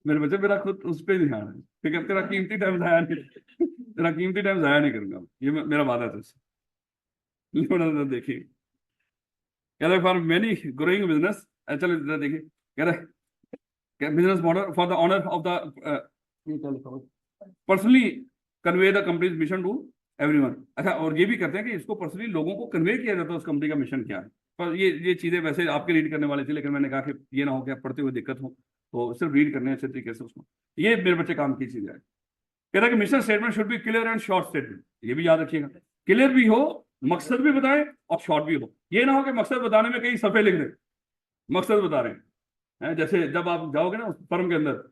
मेरे बच्चे, मेरा खुद उस पर ध्यान है, ठीक है, तेरा कीमती टाइम जाया नहीं, तेरा कीमती टाइम जाया नहीं करूंगा, ये मेरा वादा है तुझसे। देखिए, कह रहे फॉर मेनी ग्रोइंग बिजनेस, चलो इधर देखिए, कह रहे business model for the owner of the personally convey the company's mission to everyone. अच्छा, और ये भी करते हैं कि इसको पर्सनली लोगों को कन्वे किया जाता है, उस कंपनी का मिशन क्या है। पर ये चीजें वैसे आपके रीड करने वाले थे, लेकिन मैंने कहा कि ये ना हो कि आप पढ़ते हुए दिक्कत हो, तो सिर्फ रीड करने अच्छे तरीके से उसको, ये मेरे बच्चे काम की चीज है। कह रहा है कि mission statement should be clear and short statement, ये भी याद रखिएगा, क्लियर भी हो, मकसद भी बताएं, और शॉर्ट भी हो। ये ना हो कि मकसद बताने में कई सफे लिख दें, मकसद बता रहे हैं। जैसे जब आप जाओगे ना उस फर्म के अंदर,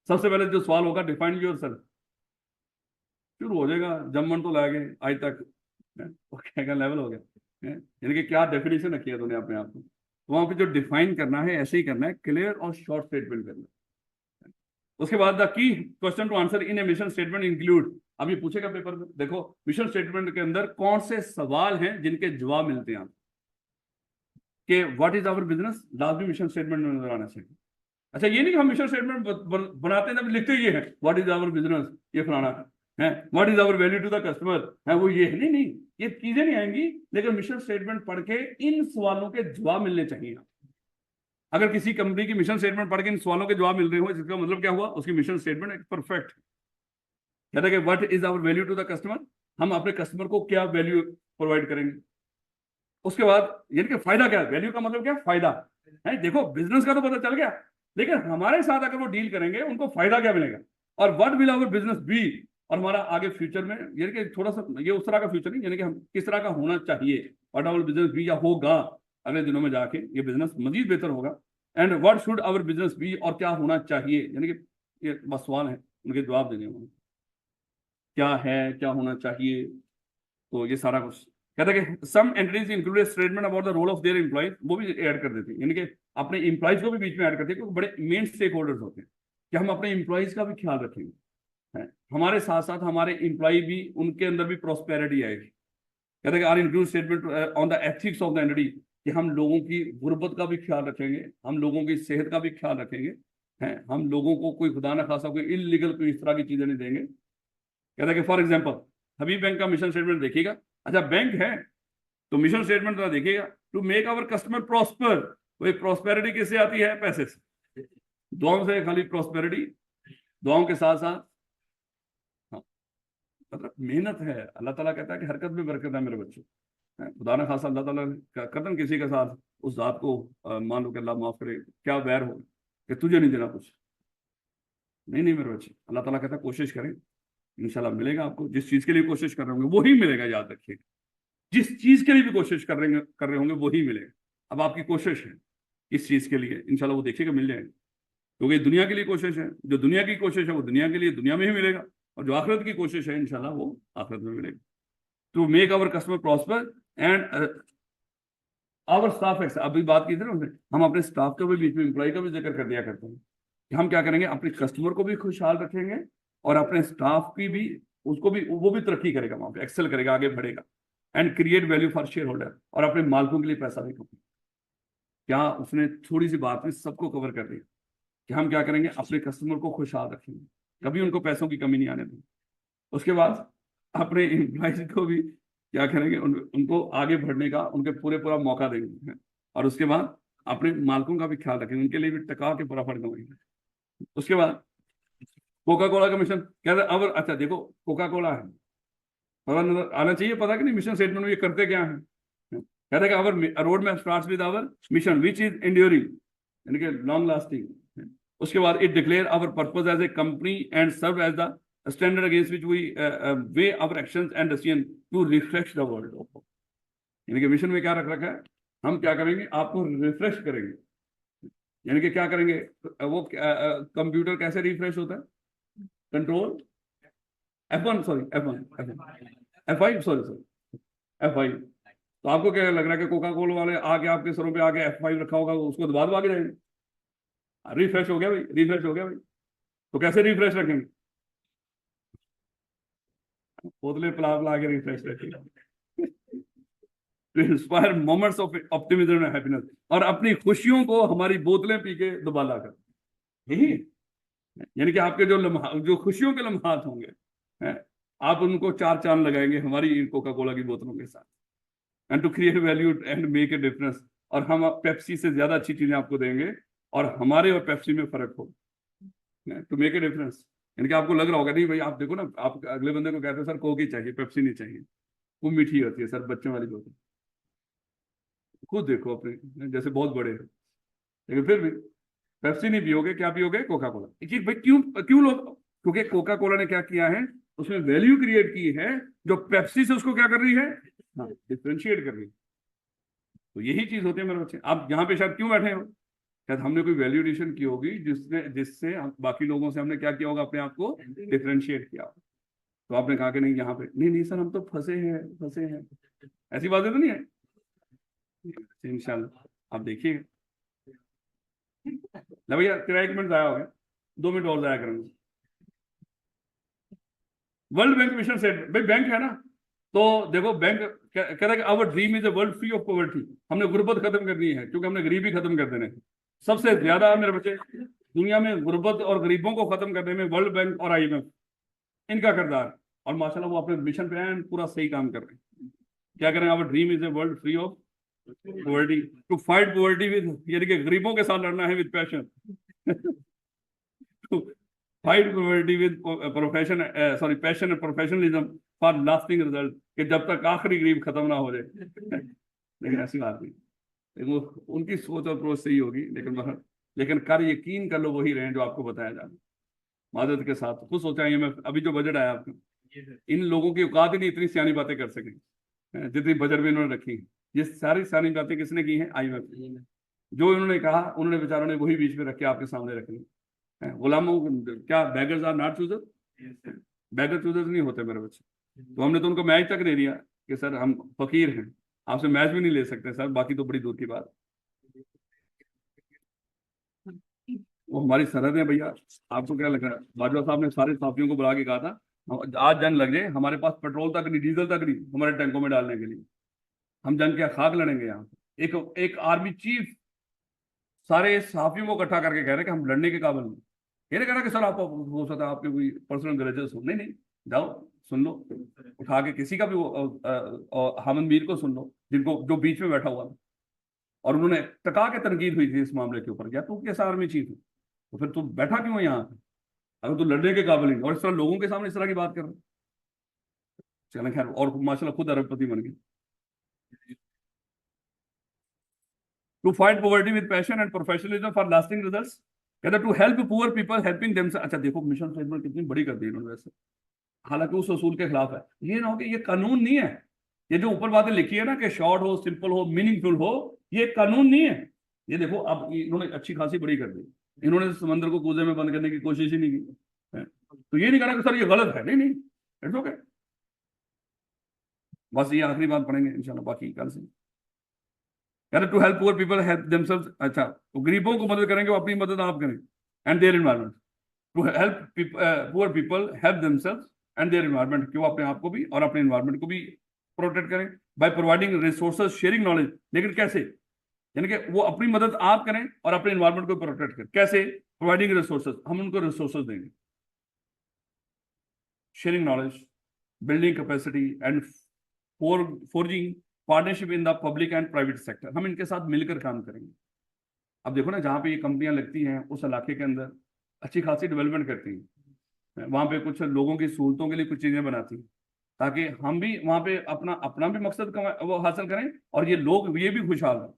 सबसे पहले जो सवाल होगा, डिफाइन योर सेल्फ, शुरू हो जाएगा, जमन तो लागे आज तक, वो क्या का लेवल हो गया, यानी कि क्या डेफिनेशन रखी है तूने अपने आप को। तो वहां पे जो डिफाइन करना है, ऐसे ही करना है, क्लियर और शॉर्ट स्टेटमेंट करना है। उसके बाद the key question to answer in a mission statement include, अब ये पूछेगा पेपर में, देखो मिशन स्टेटमेंट के अंदर कौन से सवाल हैं जिनके जवाब मिलते हैं, कि व्हाट इज आवर बिजनेस, लाजमी मिशन स्टेटमेंट में नजर आना चाहिए। अच्छा, ये नहीं कि हम मिशन स्टेटमेंट बनाते हैं, लिखते ही है व्हाट इज आवर बिजनेस, ये फलाना है, what is our value to the customer, है वो, ये है नहीं नहीं, ये चीजें नहीं आएंगी, लेकिन मिशन स्टेटमेंट पढ़ के इन सवालों के जवाब मिलने चाहिए। अगर किसी कंपनी की मिशन स्टेटमेंट पढ़ के इन सवालों के जवाब मिल रहे हो, जिसका मतलब क्या हुआ, उसकी मिशन स्टेटमेंट एक परफेक्ट। कहता है कि what is our value to the customer, हम अपने कस्टमर को क्या वैल्यू प्रोवाइड करेंगे। उसके बाद यानी कि फायदा क्या है, वैल्यू का मतलब क्या, फायदा है। देखो बिजनेस का तो पता चल गया, लेकिन हमारे साथ अगर वो डील करेंगे, उनको फायदा क्या मिलेगा, और what will our business be, और हमारा आगे फ्यूचर में, यानी कि थोड़ा सा ये उस तरह का फ्यूचर नहीं, यानी कि हम किस तरह का होना चाहिए, व्हाट आवर बिजनेस बी, या होगा अगले दिनों में जाके ये बिजनेस मजीद बेहतर होगा। And what should our business be, और क्या होना चाहिए, यानी कि ये बस सवाल है, उनके जवाब देने होंगे, क्या है, क्या होना चाहिए, तो ये सारा कुछ। कहता है कि some entities include statement about the role of their employees, वो भी ऐड कर देते हैं, यानी कि अपने एम्प्लॉइज को भी बीच में ऐड करते हैं, क्योंकि बड़े मेन स्टेक होल्डर्स होते हैं, कि हम अपने एम्प्लॉइज का भी ख्याल रखेंगे, है हमारे साथ साथ हमारे एम्प्लॉय भी, उनके अंदर भी प्रॉस्पेरिटी आएगी। कहते हैं or include statement on the ethics of the entity, कि हम लोगों की गुर्बत का भी ख्याल रखेंगे, हम लोगों की सेहत का भी ख्याल रखेंगे, हैं हम लोगों को कोई खुदा ना खासा कोई इलीगल कोई इस तरह की चीजें नहीं देंगे। कहता है कि फॉर एग्जाम्पल हबीब बैंक का मिशन स्टेटमेंट देखिएगा। अच्छा, बैंक है तो मिशन स्टेटमेंट जरा देखिएगा, to make our customer prosper. वो एक प्रॉस्पेरिटी किससे आती है? पैसे से। दुआओं से खाली प्रॉस्पेरिटी, दुआओं के साथ साथ हाँ, मतलब मेहनत है। अल्लाह ताला कहता है कि हरकत में बरकत है मेरे बच्चे। खुदा न खासा अल्लाह ताला का कदम किसी के साथ उस जात को मान लो कि अल्लाह माफ करे, क्या बैर हो कि तुझे नहीं देना कुछ। नहीं नहीं मेरे बच्चे, अल्लाह ताला कहता है कोशिश करें, इंशाल्लाह मिलेगा आपको। जिस चीज के लिए कोशिश कर रहे होंगे वही मिलेगा, याद रखिए। जिस चीज के लिए भी कोशिश कर रहे होंगे वही मिलेगा। अब आपकी कोशिश है किस चीज के लिए, इंशाल्लाह वो देखिएगा मिल जाएगा। क्योंकि दुनिया के लिए कोशिश है, जो दुनिया की कोशिश है वो दुनिया के लिए दुनिया में ही मिलेगा, और जो आखिरत की कोशिश है इंशाल्लाह वो आखिरत में मिलेगा। To make our customer prosper and our staff excel, अभी बात की थी ना उसने, हम अपने स्टाफ का भी बीच में एम्प्लॉय का भी जिक्र कर दिया करते हैं कि हम क्या करेंगे, अपने कस्टमर को भी खुशहाल रखेंगे और अपने स्टाफ की भी, उसको भी, वो भी तरक्की करेगा, वहां पे एक्सेल करेगा, आगे बढ़ेगा। And create value for share holder, और अपने मालिकों के लिए पैसा भी कमाएंगे। क्या उसने थोड़ी सी बात में सबको कवर कर दिया कि हम क्या करेंगे, अपने कस्टमर को खुशहाल रखेंगे, कभी उनको पैसों की कमी नहीं आने देंगे। उसके बाद अपने एम्प्लॉयज को भी क्या करेंगे, उनको आगे बढ़ने का उनके पूरा मौका देंगे। और उसके बाद अपने मालिकों का भी ख्याल रखेंगे, उनके लिए भी टका के बराबर कमाएंगे। उसके बाद कोका कोला का मिशन क्या था? अब अच्छा देखो, कोका कोला है, पता नजर आना चाहिए, पता कि नहीं मिशन स्टेटमेंट में ये करते क्या है। कहते हैं our road map starts with our mission which is enduring, यानी कि लॉन्ग लास्टिंग। उसके बाद it declare our purpose as a company and serve as the standard against which we weigh our actions and decision to refresh the world. यानी कि मिशन में क्या रख रखा है, हम क्या करेंगे, आपको रिफ्रेश करेंगे। यानी कि क्या करेंगे, वो कंप्यूटर कैसे रिफ्रेश होता है, control F1 sorry F5 sorry F5। तो आपको क्या लग रहा है कि कोका कोला वाले आके आपके सरों पे आके F5 रखा होगा, उसको दबा दबा के जाएंगे। रिफ्रेश हो गया भाई, रिफ्रेश हो गया भाई। तो कैसे रिफ्रेश रखेंगे, बोतलें पिला पिला के रिफ्रेश रखेंगे। To inspire moments of optimism and happiness, और अपनी खुशियों को हमारी बोतलें पी के दुबाला कर, यही यानी कि आपके जो खुशियों के लम्हात होंगे हैं, आप उनको चार चांद लगाएंगे हमारी कोका कोला की बोतलों के साथ। And to create value and make a difference, और हम पेप्सी से ज्यादा अच्छी चीजें आपको देंगे और हमारे और पेप्सी में फर्क होगा। टू मेक ए डिफरेंस, यानी कि आपको लग रहा होगा नहीं भाई, आप देखो ना, आप अगले बंदे को कहते हैं सर कोक ही चाहिए, पेप्सी नहीं चाहिए, वो मीठी होती है सर, बच्चों वाली बोतल। खुद देखो अपने जैसे बहुत बड़े हैं, लेकिन फिर भी पेप्सी नहीं पियोगे, क्या पियोगे, कोका कोला। भाई क्यों क्यों लोग, क्योंकि कोका कोला ने क्या किया है, उसमें वैल्यू क्रिएट की है जो पेप्सी से उसको क्या कर रही है, हाँ डिफ्रेंशिएट कर रही है। तो यही चीज होती है मेरे बच्चे। आप यहाँ पे शायद क्यों बैठे हो, शायद हमने कोई वैल्यू एडिशन की होगी जिससे बाकी लोगों से हमने क्या किया होगा, अपने आप को डिफ्रेंशिएट किया होगा। तो आपने कहा कि नहीं यहाँ पे नहीं नहीं सर हम तो फंसे हैं, ऐसी बातें तो नहीं है। इंशाल्लाह आप देखिए। ना भैया तेरा 1 मिनट जाया हो गया, 2 मिनट और जाया करेंगे। वर्ल्ड बैंक मिशन सेट, भाई बैंक है ना, तो देखो बैंक कह रहा है कि our dream is a world free of poverty. हमने गुर्बत खत्म करनी है, क्योंकि हमने गरीबी खत्म कर देने। सबसे ज्यादा मेरे बच्चे दुनिया में गुर्बत और गरीबों को खत्म करने में वर्ल्ड बैंक और IMF, इनका किरदार। और माशाल्लाह वो अपने मिशन पे हैं, पूरा सही काम कर रहे हैं। क्या करें, our dream is a world free of poverty, to fight poverty with, यानी कि गरीबों के साथ लड़ना है with passion. Fight poverty with profession, sorry passion and professionalism for lasting result, कि जब तक आखिरी गरीब खत्म ना हो जाए। लेकिन ऐसी बात नहीं, लेकिन उनकी सोच और अप्रोच सही होगी, लेकिन कर यकीन कर लो वही रहे जो आपको बताया जा रहा। माजरत के साथ खुद सोचा IMF अभी जो बजट आया आपका, इन लोगों की औकात ही नहीं इतनी सियानी बातें कर सके जितनी बजट में इन्होंने रखी। ये सारी सियानी बातें किसने की हैं, IMF। जो इन्होंने कहा उन्होंने बेचारों ने वही बीच में रख के आपके सामने रखनी। गुलामों, क्या beggars are not chooser, beggar chooser नहीं होते मेरे बच्चे। तो हमने तो उनको मैच तक दे दिया कि सर हम फकीर हैं, आपसे मैच भी नहीं ले सकते सर, बाकी तो बड़ी दूर की बात। वो हमारी सरहद है भैया। आपको क्या लग रहा है, बाजवा साहब ने सारे साथियों को बुला के कहा था आज जंग लग जाए, हमारे पास पेट्रोल तक नहीं, डीजल तक नहीं हमारे टैंकों में डालने के लिए, हम जंग के खाक लड़ेंगे। यहाँ एक आर्मी चीफ सारे साथियों को इकट्ठा करके कह रहे हैं कि हम लड़ने के काबिल नहीं। ये नहीं कह रहा कि सर आप हो सकता है आपके कोई पर्सनल ग्रजेस हो, नहीं नहीं, जाओ सुन लो, उठा के किसी का भी हामिद मीर को सुन लो, जिनको जो बीच में बैठा हुआ था, और उन्होंने टका के तनकीद हुई थी इस मामले के ऊपर, क्या तू कैसा आर्मी चीफ है, तो फिर तू बैठा क्यों है यहाँ पे, अगर तू लड़ने के काबिल नहीं, और इस तरह लोगों के सामने इस तरह की बात कर रहा है। चलो खैर, और माशाल्लाह खुद अरबपति बन गए। To fight poverty with passion and professionalism for lasting results, कहता to help poor people helping them. अच्छा देखो, मिशन स्टेटमेंट कितनी बड़ी कर दी इन्होंने वैसे, हालांकि उस असूल के खिलाफ है। ये ना हो कि ये कानून नहीं है, ये जो ऊपर बातें लिखी है ना कि शॉर्ट हो, सिंपल हो, मीनिंगफुल हो, ये कानून नहीं है। ये देखो अब इन्होंने अच्छी खासी बड़ी कर दी, इन्होंने समंदर को कूजे में बंद करने की कोशिश ही नहीं की है। तो ये नहीं कहना कि सर ये गलत है, नहीं नहीं, इट्स ओके। बस ये आखिरी बात पढ़ेंगे इंशाल्लाह, बाकी कल से। यार to help poor people help themselves, अच्छा तो गरीबों को मदद करेंगे, वो अपनी मदद आप करें, and their environment. To help poor people help themselves and their environment, कि वो अपने आप को भी और अपने एनवायरमेंट को भी प्रोटेक्ट करें, by providing resources sharing knowledge. लेकिन कैसे, यानी कि वो अपनी मदद आप करें और अपने एनवायरमेंट को प्रोटेक्ट करें। कैसे? प्रोवाइडिंग रिसोर्सेज, हम उनको रिसोर्सेज देंगे, sharing knowledge, building capacity and forging partnership in the public and private sector, हम इनके साथ मिलकर काम करेंगे। अब देखो ना, जहाँ पे ये कंपनियां लगती हैं उस इलाके के अंदर अच्छी खासी डेवलपमेंट करती हैं, वहाँ पे कुछ लोगों की सहूलतों के लिए कुछ चीजें बनाती हैं, ताकि हम भी वहाँ पे अपना अपना भी मकसद वो हासिल करें और ये लोग ये भी खुशहाल हैं।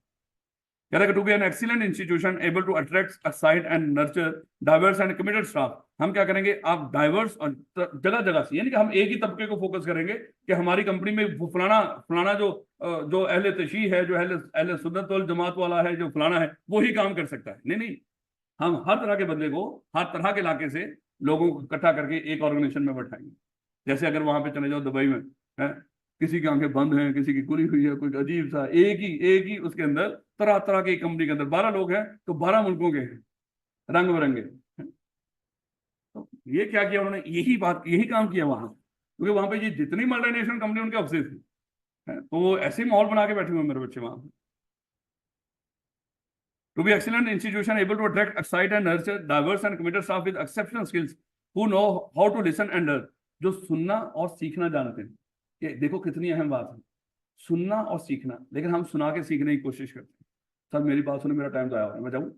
कह रहा है to be an excellent institution able to attract, excite and nurture diverse and committed staff. हम क्या करेंगे, आप डाइवर्स और जगह जगह से, यानी कि हम एक ही तबके को फोकस करेंगे कि हमारी कंपनी में फलाना फलाना जो जो अहले तशी है, जो अहले सुन्नत वल जमात वाला है, जो फलाना है, वो ही काम कर सकता है। नहीं नहीं, हम हर तरह के बंदे को हर तरह के इलाके से लोगों को इकट्ठा करके एक ऑर्गेनाइजेशन में बैठाएंगे। जैसे अगर वहां पे चले जाओ दुबई में, है किसी की आंखें बंद हैं, किसी की खुली हुई है, कोई अजीब सा, एक ही उसके अंदर तरह तरह की कंपनी के अंदर 12 लोग हैं तो 12 मुल्कों के हैं, रंग बिरंगे। तो ये क्या किया उन्होंने, यही काम किया वहां, क्योंकि वहां पे ये जितनी मल्टीनेशनल कंपनी उनके ऑफिस थी, तो वो ऐसे माहौल बना के बैठे हुए मेरे बच्चे वहां। To be excellent institution able to attract, excite and nurture diverse and committed staff with exceptional skills who know how to listen and learn, जो सुनना और सीखना जानते हैं। ये देखो कितनी अहम बात है, सुनना और सीखना। लेकिन हम सुना के सीखने की कोशिश करते हैं, सर मेरी बात सुनो, मेरा टाइम तो आया, मैं जाऊं।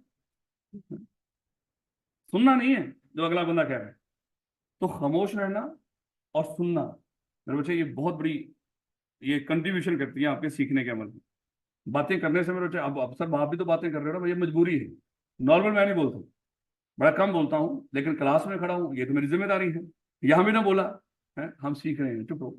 सुनना नहीं है जो अगला बंदा कह रहा है, तो खामोश रहना और सुनना, मेरे बच्चे ये बहुत बड़ी ये कंट्रीब्यूशन करती है आपके सीखने के अमल में। बातें करने से मेरे बच्चे, अब सर आप भी तो बातें कर रहे हो ना, ये मजबूरी है, नॉर्मल मैं नहीं बोलता, बड़ा कम बोलता हूँ, लेकिन क्लास में खड़ा हूँ, ये तो मेरी जिम्मेदारी है। यहां भी ना बोला है, हम सीख रहे हैं, चुप रहो।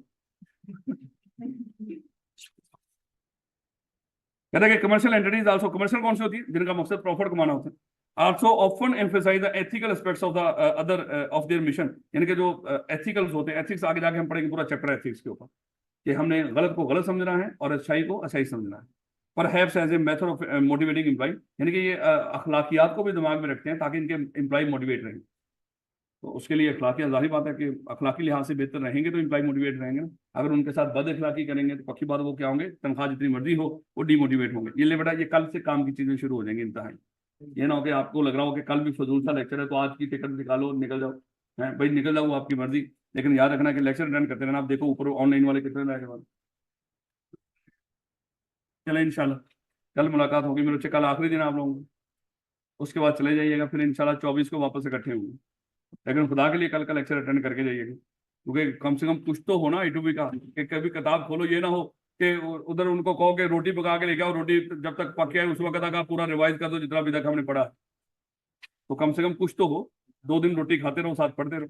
कहते हैं कि कमर्शियल एंटिटीज आल्सो, कमर्शियल कौन सी होती है, जिनका मकसद प्रॉफिट कमाना होता है, also often emphasise the ethical aspects of the other of their mission, यानी कि जो एथिकल्स होते हैं, एथिक्स आगे जाके हम पढ़ेंगे पूरा चैप्टर एथिक्स के ऊपर, कि हमने गलत को गलत समझना है और अच्छाई को अच्छाई समझना है। Perhaps as a method of motivating employ, यानी कि ये अखलाकियात को भी दिमाग में रखते हैं ताकि इनके एम्प्लॉय मोटिवेट रहें। तो उसके लिए अखलाकियात, जाहिर बात है कि अखलाकी लिहाज से बेहतर रहेंगे तो एम्प्लॉय मोटिवेट रहेंगे ना। अगर उनके साथ बद अखलाकी करेंगे तो पक्की बात वो क्या होंगे, तनख्वाह जितनी मर्जी हो वो डिमोटिवेट होंगे। ये ले बेटा, ये कल से काम की चीजें शुरू हो जाएंगी इंतहा। ये ना हो कि आपको लग रहा हो कि कल भी फजूल सा लेक्चर है तो आज की टिकट निकालो निकल जाओ, है भाई निकल जाओ, आपकी मर्जी, लेकिन याद रखना कि लेक्चर अटेंड करते रहना। आप देखो ऊपर ऑनलाइन वाले कितने रहे बाद। चले इंशाल्लाह कल मुलाकात होगी मेरे बच्चे, कल आखिरी दिन आप लोगों को, उसके बाद चले जाइएगा, फिर इंशाल्लाह 24 को वापस इकट्ठे होंगे। लेकिन खुदा के लिए कल का लेक्चर अटेंड करके जाइएगा, क्योंकि कम से कम कुछ तो हो ना I2B का, कि कभी किताब खोलो ये ना हो कि उधर उनको कहो कि रोटी पका के लेके आओ, रोटी जब तक पक जाए उस वक्त तक आप पूरा रिवाइज कर दो जितना अभी तक हमने पढ़ा। तो कम से कम कुछ तो हो, 2 दिन रोटी खाते रहो, साथ पढ़ते रहो।